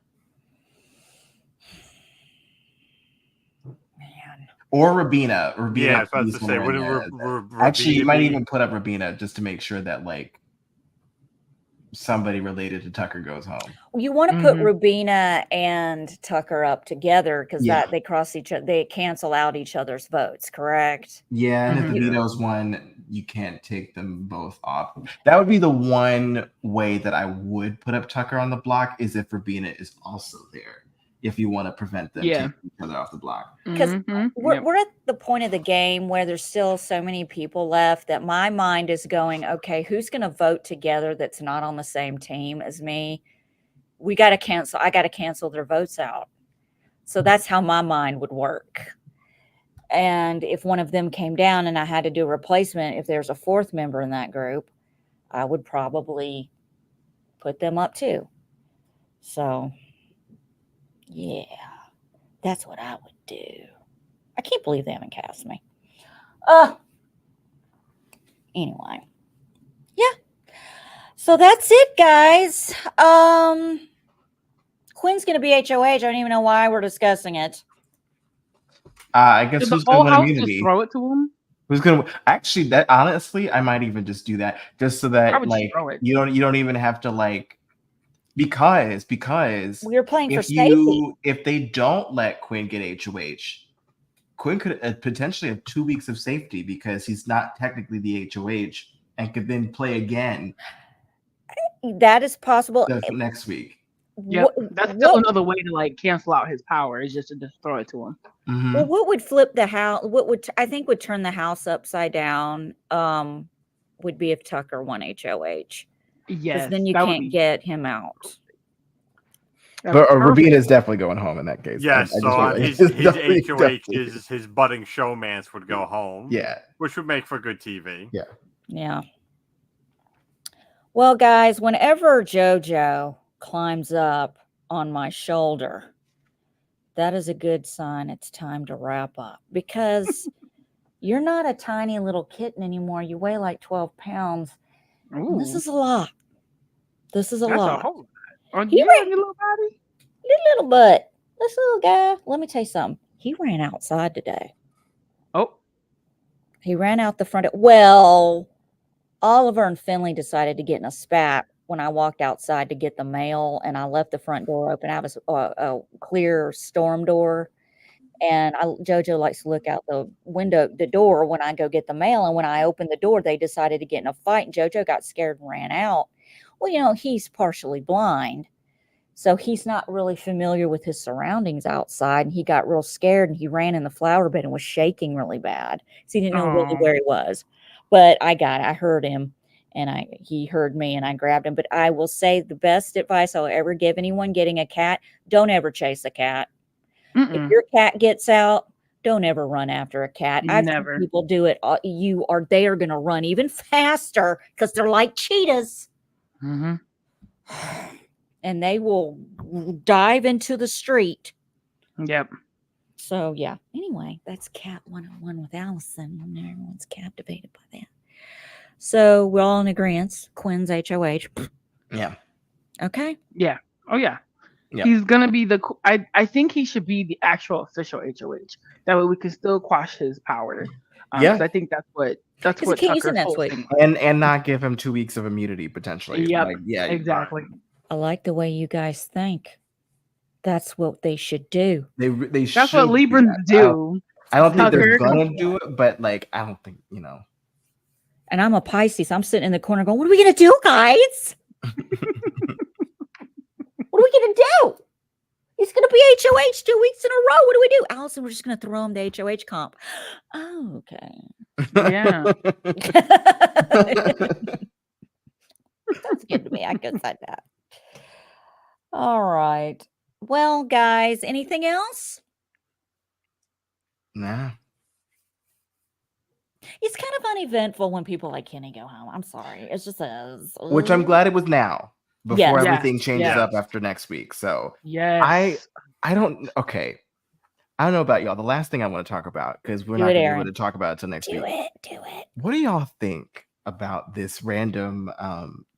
Man. Or Rivera. Yeah, I was about to say. Actually, you might even put up Rivera just to make sure that somebody related to Tucker goes home. You want to put Rubina and Tucker up together because they cross each other. They cancel out each other's votes, correct? Yeah, and if the veto's one, you can't take them both off. That would be the one way that I would put up Tucker on the block, is if Rubina is also there. If you want to prevent them taking each other off the block. Because we're at the point of the game where there's still so many people left that my mind is going, okay, who's going to vote together that's not on the same team as me? I got to cancel their votes out. So that's how my mind would work. And if one of them came down and I had to do a replacement, if there's a 4th member in that group, I would probably put them up too. So... yeah, that's what I would do. I can't believe they haven't cast me. Anyway. Yeah. So that's it, guys. Quinn's going to be HOH. I don't even know why we're discussing it. I guess who's going to win immunity? Just throw it to him? Who's going to actually? That honestly, I might even just do that, just so that you don't even have to because we're playing for safety. If they don't let Quinn get HOH, Quinn could potentially have 2 weeks of safety because he's not technically the HOH and could then play again. That is possible. Next week. Yeah, that's still another way to cancel out his power, is just to throw it to him. Mm-hmm. Well, what would flip the house? What would turn the house upside down? Would be if Tucker won HOH. Yes, then you can't get him out. But Rubina is definitely going home in that case. Yes, his HOH, his budding showmance would go home. Yeah, which would make for good TV. Yeah. Yeah. Well, guys, whenever JoJo climbs up on my shoulder, that is a good sign. It's time to wrap up, because you're not a tiny little kitten anymore. You weigh like 12 pounds. This is a lot. That's a lot. Are you your little body? Your little butt. This little guy. Let me tell you something. He ran outside today. Oh. He ran out the front. Well, Oliver and Finley decided to get in a spat when I walked outside to get the mail, and I left the front door open. I have a clear storm door, and JoJo likes to look out the door when I go get the mail. And when I opened the door, they decided to get in a fight, and JoJo got scared and ran out. Well, he's partially blind, so he's not really familiar with his surroundings outside, and he got real scared, and he ran in the flower bed and was shaking really bad. So he didn't know really where he was. But I heard him, and he heard me, and I grabbed him. But I will say the best advice I'll ever give anyone getting a cat: don't ever chase a cat. If your cat gets out, don't ever run after a cat. I've seen people do it. They are going to run even faster because they're like cheetahs. Mm-hmm. And they will dive into the street. Yep. So yeah. Anyway, that's Cat 101 with Allison. Everyone's captivated by that. So we're all in agreement. Quinn's HOH. Yeah. Okay. Yeah. Oh yeah. Yep. He's gonna be I think he should be the actual official HOH. That way we can still quash his power. Yeah. I think that's what Tucker's hoping. And not give him 2 weeks of immunity potentially. Yep. Yeah, exactly. I like the way you guys think. That's what they should do. They That's what Librans do. I don't think they're gonna do it, but I don't think And I'm a Pisces. I'm sitting in the corner going, "What are we gonna do, guys? What are we gonna do? He's gonna be HOH 2 weeks in a row. What do we do?" Allison, we're just gonna throw him the HOH comp. Oh, okay. Yeah. good to me. I could say that. All right. Well, guys, anything else? Nah. It's kind of uneventful when people like Kenny go home. I'm sorry. It's just Which I'm glad it was now before everything changes up after next week. So I don't. Okay. I don't know about y'all. The last thing I want to talk about, because we're not going to be able to talk about it until next week. Do it. What do y'all think about this random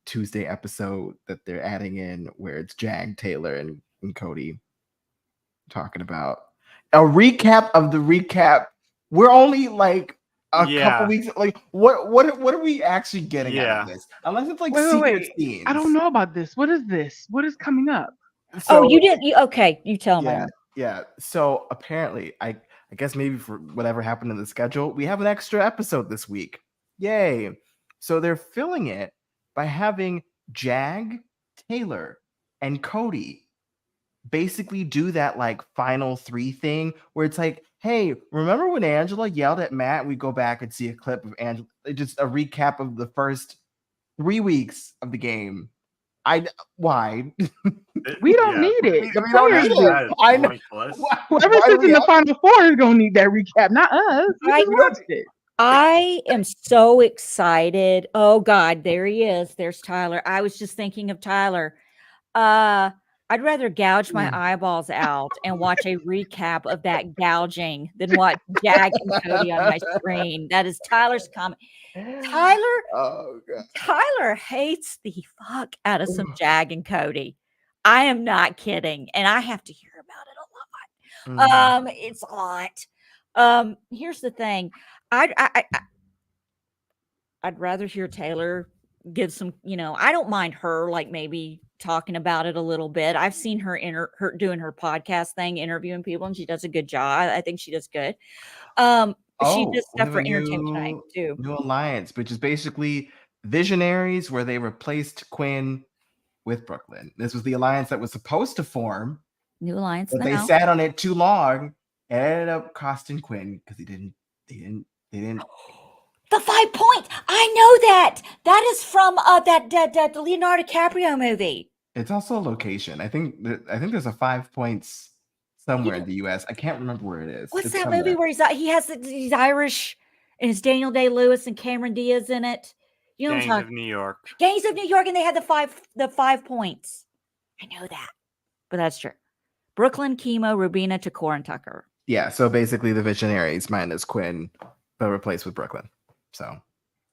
Tuesday episode that they're adding in where it's Jag, Taylor, and Cody talking about a recap of the recap? We're only like a couple weeks. Like, what are we actually getting out of this? Unless it's like secret scenes. I don't know about this. What is this? What is coming up? So, you didn't. Okay, you tell me. Yeah. So apparently, I guess maybe for whatever happened in the schedule, we have an extra episode this week. Yay. So they're filling it by having Jag, Taylor, and Cody basically do that like final 3 thing where it's like, hey, remember when Angela yelled at Matt? We go back and see a clip of Angela, just a recap of the first 3 weeks of the game. Why? We don't need it. We don't need it. I know. Whoever sits in the Final Four is gonna need that recap, not us. We watched it. I am so excited. Oh God, there he is. There's Tyler. I was just thinking of Tyler. I'd rather gouge my eyeballs out and watch a recap of that gouging than watch Jag and Cody on my screen. That is Tyler's comment. Tyler hates the fuck out of some Jag and Cody. I am not kidding, and I have to hear about it a lot. It's a lot. Here's the thing. I'd rather hear Taylor give some, I don't mind her like maybe talking about it a little bit. I've seen her her doing her podcast thing, interviewing people, and she does a good job. I think she does good. She does stuff for Entertainment Tonight too. New alliance, which is basically Visionaries, where they replaced Quinn with Brooklyn. This was the alliance that was supposed to form. New alliance, but they sat on it too long and ended up costing Quinn because they didn't. The 5 points. I know that. That is from that Leonardo DiCaprio movie. It's also a location. I think there's a 5 points somewhere in the U.S. I can't remember where it is. What's that movie where he's Irish and it's Daniel Day-Lewis and Cameron Diaz in it? You know, Gangs of New York. Gangs of New York, and they had the 5 points. I know that, but that's true. Brooklyn, Chemo, Rubina, Takor, and Tucker. Yeah, so basically the Visionaries minus Quinn, but replaced with Brooklyn. So,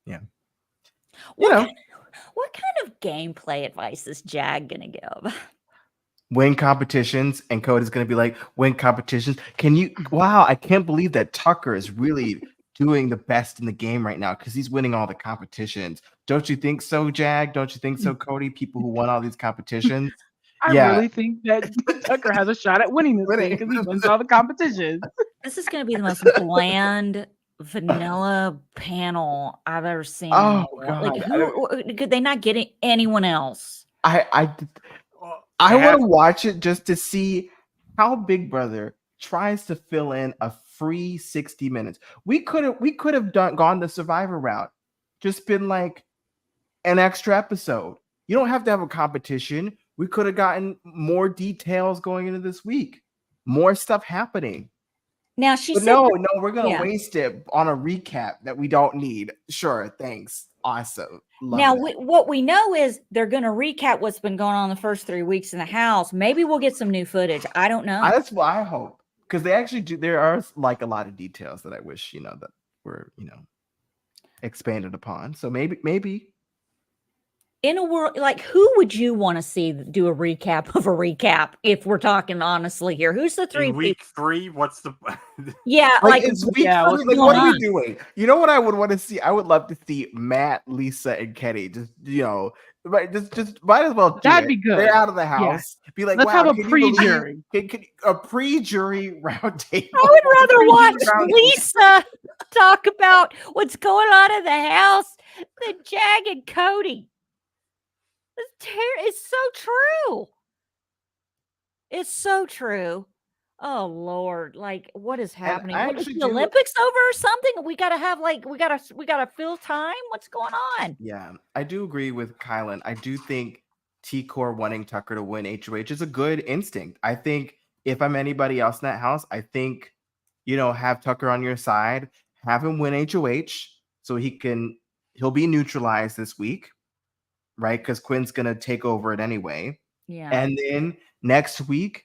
yeah. What kind of gameplay advice is Jag gonna give? Win competitions, and Cody's gonna be like, win competitions. Wow, I can't believe that Tucker is really doing the best in the game right now because he's winning all the competitions. Don't you think so, Jag? Don't you think so, Cody? People who won all these competitions. I really think that Tucker has a shot at winning this thing because he wins all the competitions. This is going to be the most bland, vanilla panel I've ever seen. Oh God! Like, could they not get anyone else? I want to watch it just to see how Big Brother tries to fill in a free 60 minutes. We could have gone the Survivor route, just been like an extra episode. You don't have to have a competition. We could have gotten more details going into this week, more stuff happening. Now she said, no, we're gonna waste it on a recap that we don't need. Sure, thanks, awesome. Now what we know is they're gonna recap what's been going on the first 3 weeks in the house. Maybe we'll get some new footage. I don't know. That's what I hope, because they actually do. There are like a lot of details that I wish that were expanded upon. So maybe. In a world like, who would you want to see do a recap of a recap? If we're talking honestly here, who's the 3 week 3? What's the? Yeah, it's week 3. Like, what are we doing? You know what I would want to see? I would love to see Matt, Lisa, and Kenny. Just just might as well. That'd be good. They're out of the house. Yeah. Be like, let's have a pre-jury. A pre-jury round table. I would rather watch Lisa talk about what's going on in the house than Jag and Cody. It's so true. It's so true. Oh Lord, like what is happening? I What, is actually the do. Olympics over or something? We gotta have like we gotta fill time. What's going on? Yeah, I do agree with Kylan. I do think T-Core wanting Tucker to win HOH is a good instinct. I think if I'm anybody else in that house, I think, have Tucker on your side, have him win HOH so he'll be neutralized this week, right? Because Quinn's gonna take over it anyway. Yeah. And then next week,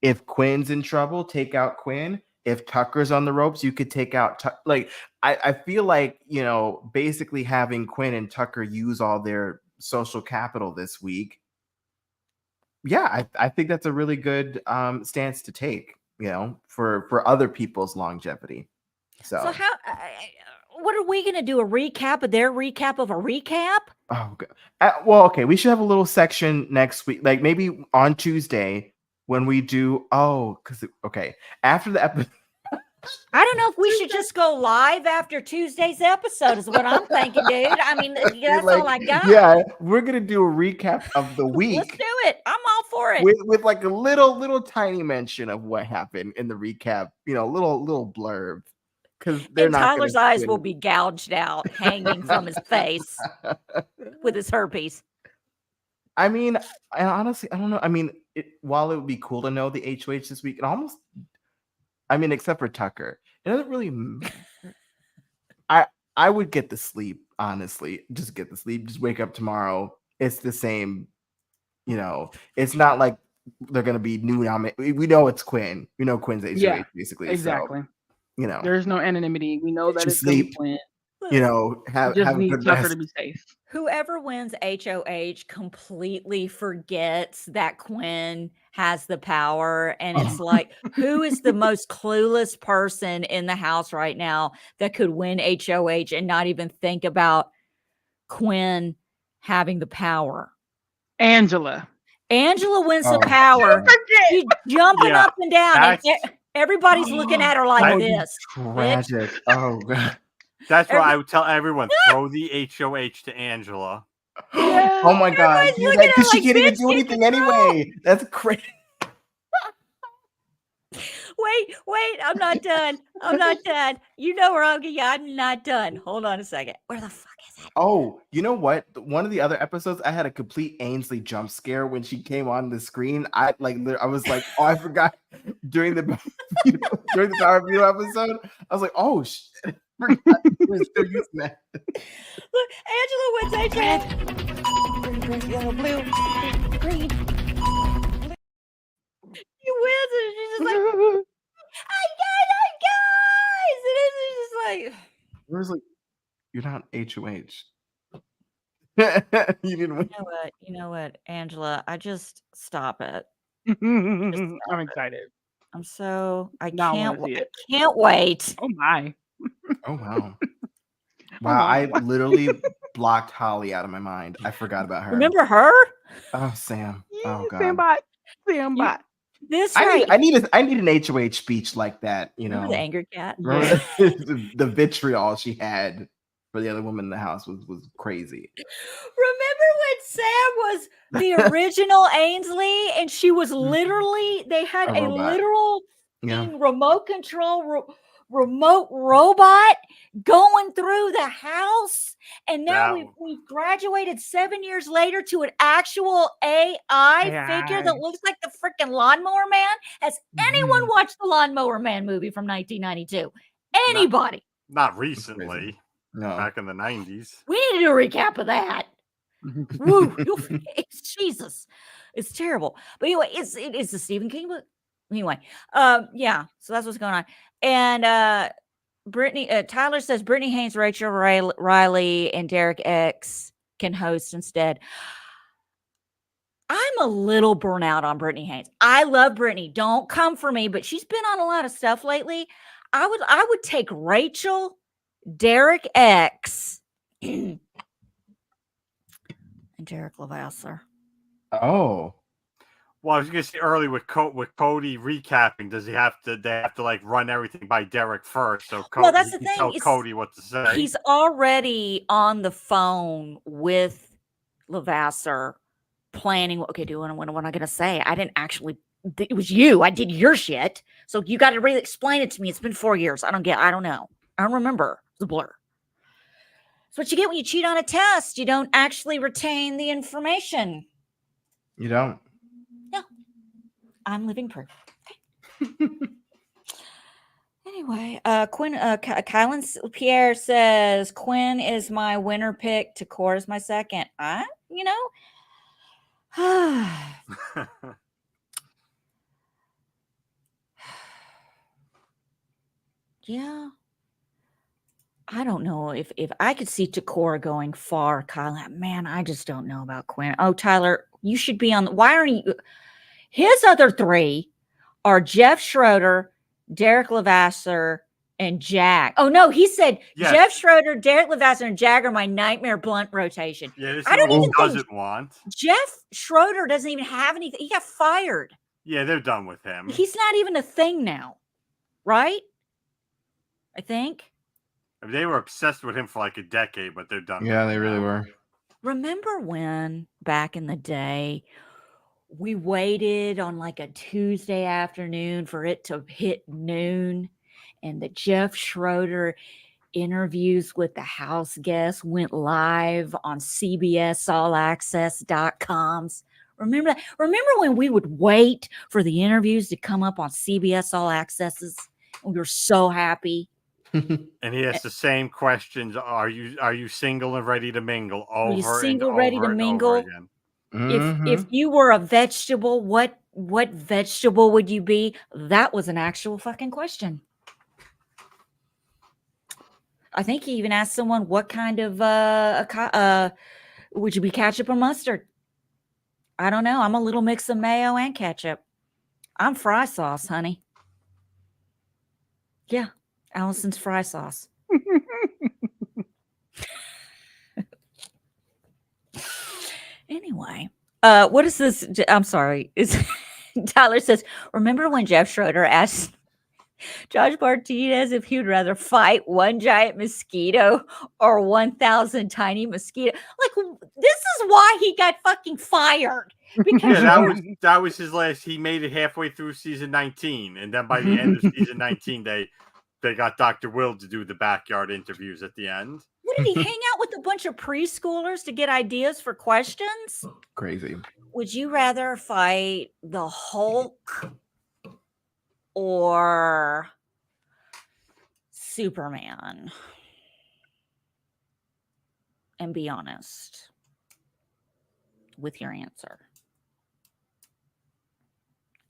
if Quinn's in trouble, take out Quinn. If Tucker's on the ropes, you could take out I feel like, basically having Quinn and Tucker use all their social capital this week. Yeah, I think that's a really good stance to take, for other people's longevity. So how? What are we gonna do? A recap of their recap of a recap? Oh, well, okay. We should have a little section next week, like maybe on Tuesday when we do. After the episode. I don't know if we should just go live after Tuesday's episode is what I'm thinking, dude. I mean, that's all I got. Yeah, we're gonna do a recap of the week. Let's do it. I'm all for it. With like a little tiny mention of what happened in the recap, little blurb. Because Tyler's eyes will be gouged out, hanging from his face with his herpes. I mean, honestly, I don't know. I mean, while it would be cool to know the HOH this week, except for Tucker, it doesn't really matter. I would get the sleep, honestly. Just get the sleep. Just wake up tomorrow. It's the same. It's not like they're gonna be new. We know it's Quinn. We know Quinn's HOH basically. Exactly. So, there's no anonymity. We know that it's sleep. Quinn. Have just have need a good Tucker rest. to be safe. Whoever wins HOH completely forgets that Quinn has the power. And it's like, who is the most clueless person in the house right now that could win HOH and not even think about Quinn having the power? Angela wins the power. She's jumping up and down. And everybody's looking at her like this. Tragic. Bitch. Oh, God. That's why I would tell everyone, throw the HOH to Angela. Oh my God. Because she can't even do anything anyway. That's crazy. Wait, I'm not done. You know where I'm going. I'm not done. Hold on a second. Where the fuck is it? Oh, you know what? One of the other episodes, I had a complete Ainsley jump scare when she came on the screen. I was like, oh, I forgot during the Power View episode. I was like, oh shit. Look, Angela wins HOH. Yellow, blue, green. She wins and she's just like, guys. And it's just like, it was like, you're not HOH. You didn't win. You know what, Angela? I just stop it. I'm excited. I'm so I Now I can't wanna see it. I can't wait. Oh my. Oh wow. Wow, I literally blocked Holly out of my mind. I forgot about her. Remember her? Oh, Sam. Oh God. Sambot. This I need an HOH speech like that, Remember the angry cat? Remember the vitriol she had for the other woman in the house was crazy. Remember when Sam was the original Ainsley and she was literally, they had a literal remote control remote robot going through the house, and now we've graduated 7 years later to an actual AI figure that looks like the freaking Lawnmower Man. Has anyone watched the Lawnmower Man movie from 1992? Anybody? Not recently. No. Back in the 90s. We need to do a recap of that. Woo, Jesus, it's terrible. But anyway, it's a Stephen King book. Anyway, yeah. So that's what's going on. And Brittany, Tyler says Brittany Haynes, Rachel Riley, and Derek X can host instead. I'm a little burnt out on Brittany Haynes. I love Brittany. Don't come for me, but she's been on a lot of stuff lately. I would take Rachel, Derek X, and Derek Levasseur. Oh. Well, I was going to say earlier with Cody recapping, they have to like run everything by Derek first? So Cody, that's the thing. Tell Cody what to say. He's already on the phone with Levasseur planning. Okay, what am I going to say? I didn't actually it was you. I did your shit. So you got to really explain it to me. It's been 4 years. I don't know. I don't remember. It's a blur. It's what you get when you cheat on a test. You don't actually retain the information. You don't? No. I'm living proof. Anyway, Quinn, Kylan Pierre says, Quinn is my winner pick. Takor is my second. Yeah. I don't know if I could see Takor going far, Kylan. Man, I just don't know about Quinn. Oh, Tyler, you should be on. Why aren't you? His other three are Jeff Schroeder, Derek Levasseur, and Jag. Oh, no, he said Jeff Schroeder, Derek Levasseur, and Jag are my nightmare blunt rotation. Yeah, this is what he doesn't want. Jeff Schroeder doesn't even have anything. He got fired. Yeah, they're done with him. He's not even a thing now, right? I think. I mean, they were obsessed with him for like a decade, but they're done. Yeah, they really were. Remember when back in the day we waited on like a Tuesday afternoon for it to hit noon, and the Jeff Schroeder interviews with the house guests went live on CBSAllAccess.coms. Remember that? Remember when we would wait for the interviews to come up on CBS All Accesses? We were so happy. And he has the same questions. Are you single and ready to mingle? Over Are you single, and ready over to and mingle? over again. If you were a vegetable, what vegetable would you be? That was an actual fucking question. I think he even asked someone, what kind of would you be, ketchup or mustard? I don't know. I'm a little mix of mayo and ketchup. I'm fry sauce, honey. Yeah, Allison's fry sauce. Anyway, what is this? I'm sorry. Tyler says, remember when Jeff Schroeder asked Josh Martinez if he would rather fight one giant mosquito or 1,000 tiny mosquito? Like, this is why he got fucking fired. Because that was his last. He made it halfway through season 19, and then by the end of season 19, they got Dr. Will to do the backyard interviews at the end. What did he hang out with a bunch of preschoolers to get ideas for questions? Crazy. Would you rather fight the Hulk or Superman? And be honest with your answer.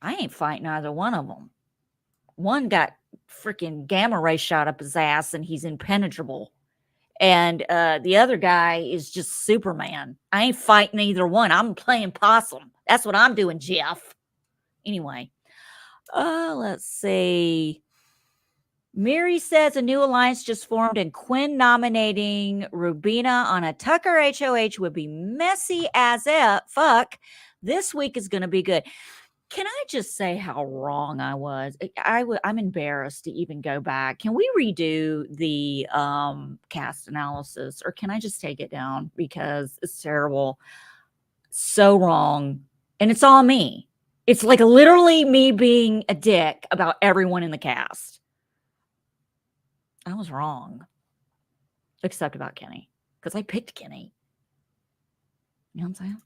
I ain't fighting either one of them. One got freaking gamma ray shot up his ass and he's impenetrable. And the other guy is just Superman. I ain't fighting either one. I'm playing possum. That's what I'm doing, Jeff. Anyway, let's see. Mary says a new alliance just formed, and Quinn nominating Rubina on a Tucker HOH would be messy as fuck. This week is going to be good. Can I just say how wrong I was? I'm embarrassed to even go back. Can we redo the cast analysis, or can I just take it down because it's terrible? So wrong. And it's all me. It's like literally me being a dick about everyone in the cast. I was wrong. Except about Kenny, because I picked Kenny. You know what I'm saying?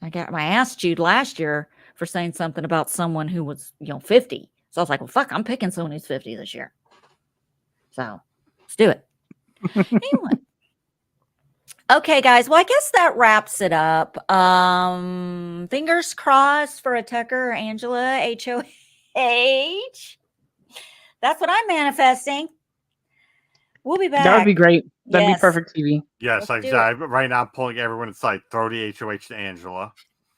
I got my ass chewed last year for saying something about someone who was, 50. So I was like, well, fuck, I'm picking someone who's 50 this year. So let's do it. Anyway. Okay, guys. Well, I guess that wraps it up. Fingers crossed for a Tucker or Angela HOH. That's what I'm manifesting. We'll be back. That would be great. That'd be perfect TV. Yes, like right now I'm pulling everyone aside. Throw the HOH to Angela.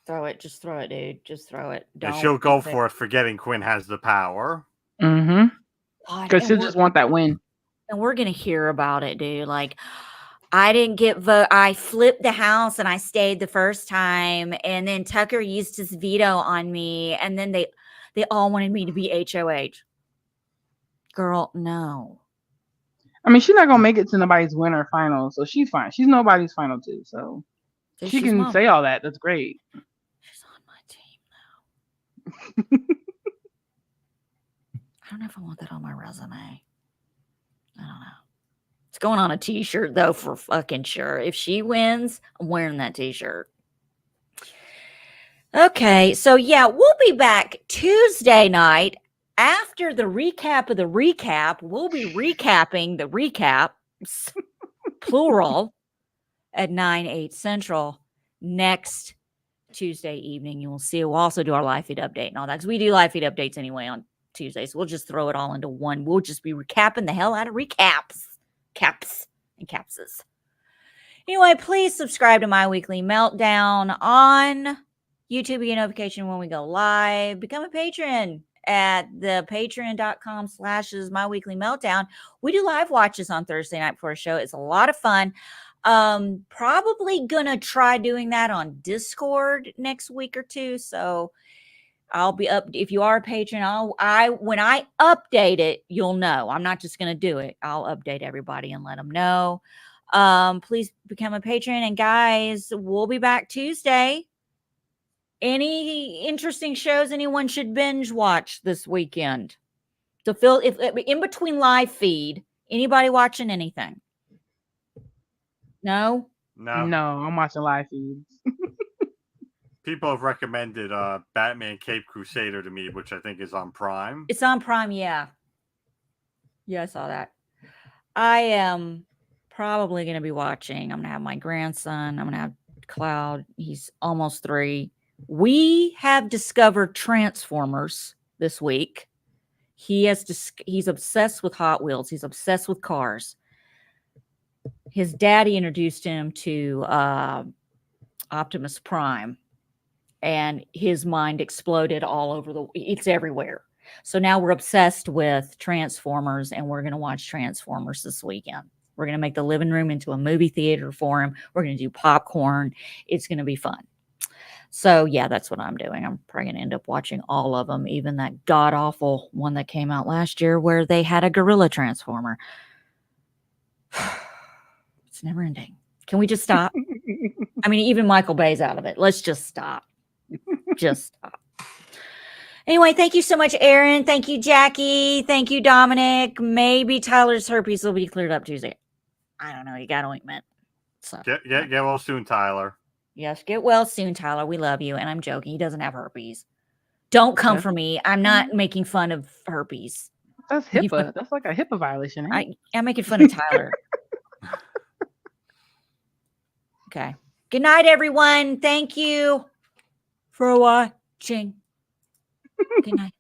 Throw it. Just throw it, dude. Just throw it. And she'll go for it, forgetting Quinn has the power. Mm-hmm. Because she'll just want that win. And we're going to hear about it, dude. Like, I didn't get vote. I flipped the house and I stayed the first time. And then Tucker used his veto on me. And then they all wanted me to be HOH. Girl, no. I mean, she's not gonna make it to nobody's winner or final, so she's fine. She's nobody's final too, so she can say all that. That's great. I don't know if I want that on my resume. I don't know. It's going on a t-shirt though, for fucking sure. If she wins, I'm wearing that t-shirt. Okay, so yeah, we'll be back Tuesday night after the recap of the recap. We'll be recapping the recaps, plural, at 9/8 Central next Tuesday evening. You will see. We'll also do our live feed update and all that, because we do live feed updates anyway on Tuesdays. So we'll just throw it all into one. We'll just be recapping the hell out of recaps, caps, and capses. Anyway, please subscribe to My Weekly Meltdown on YouTube. You get notification when we go live. Become a patron at the patreon.com/myweeklymeltdown. We do live watches on Thursday night before a show. It's a lot of fun. Probably gonna try doing that on Discord next week or two. So I'll be up. If you are a patron, when I update it, you'll know. I'm not just gonna do it. I'll update everybody and let them know. Please become a patron. And guys, we'll be back Tuesday. Any interesting shows anyone should binge watch this weekend to fill if in between live feed? Anybody watching anything? No, I'm watching live feeds. People have recommended Batman Cape Crusader to me, which I think is on Prime. It's on Prime, yeah. Yeah, I saw that. I am probably going to be watching. I'm going to have my grandson. I'm going to have Cloud. He's almost 3. We have discovered Transformers this week. He's obsessed with Hot Wheels. He's obsessed with cars. His daddy introduced him to Optimus Prime, and his mind exploded all over it's everywhere. So now we're obsessed with Transformers, and we're going to watch Transformers this weekend. We're going to make the living room into a movie theater for him. We're going to do popcorn. It's going to be fun. So yeah, that's what I'm doing. I'm probably going to end up watching all of them, even that god-awful one that came out last year where they had a gorilla transformer. It's never ending. Can we just stop? I mean, even Michael Bay's out of it. Let's just stop. Just stop. Anyway, thank you so much, Aaron. Thank you, Jackie. Thank you, Dominic. Maybe Tyler's herpes will be cleared up Tuesday. I don't know. He got ointment. So Get well soon, Tyler. Yes, get well soon, Tyler. We love you. And I'm joking. He doesn't have herpes. Don't come for me. I'm not making fun of herpes. That's HIPAA. That's like a HIPAA violation. I'm making fun of Tyler. Okay. Good night, everyone. Thank you for watching. Good night.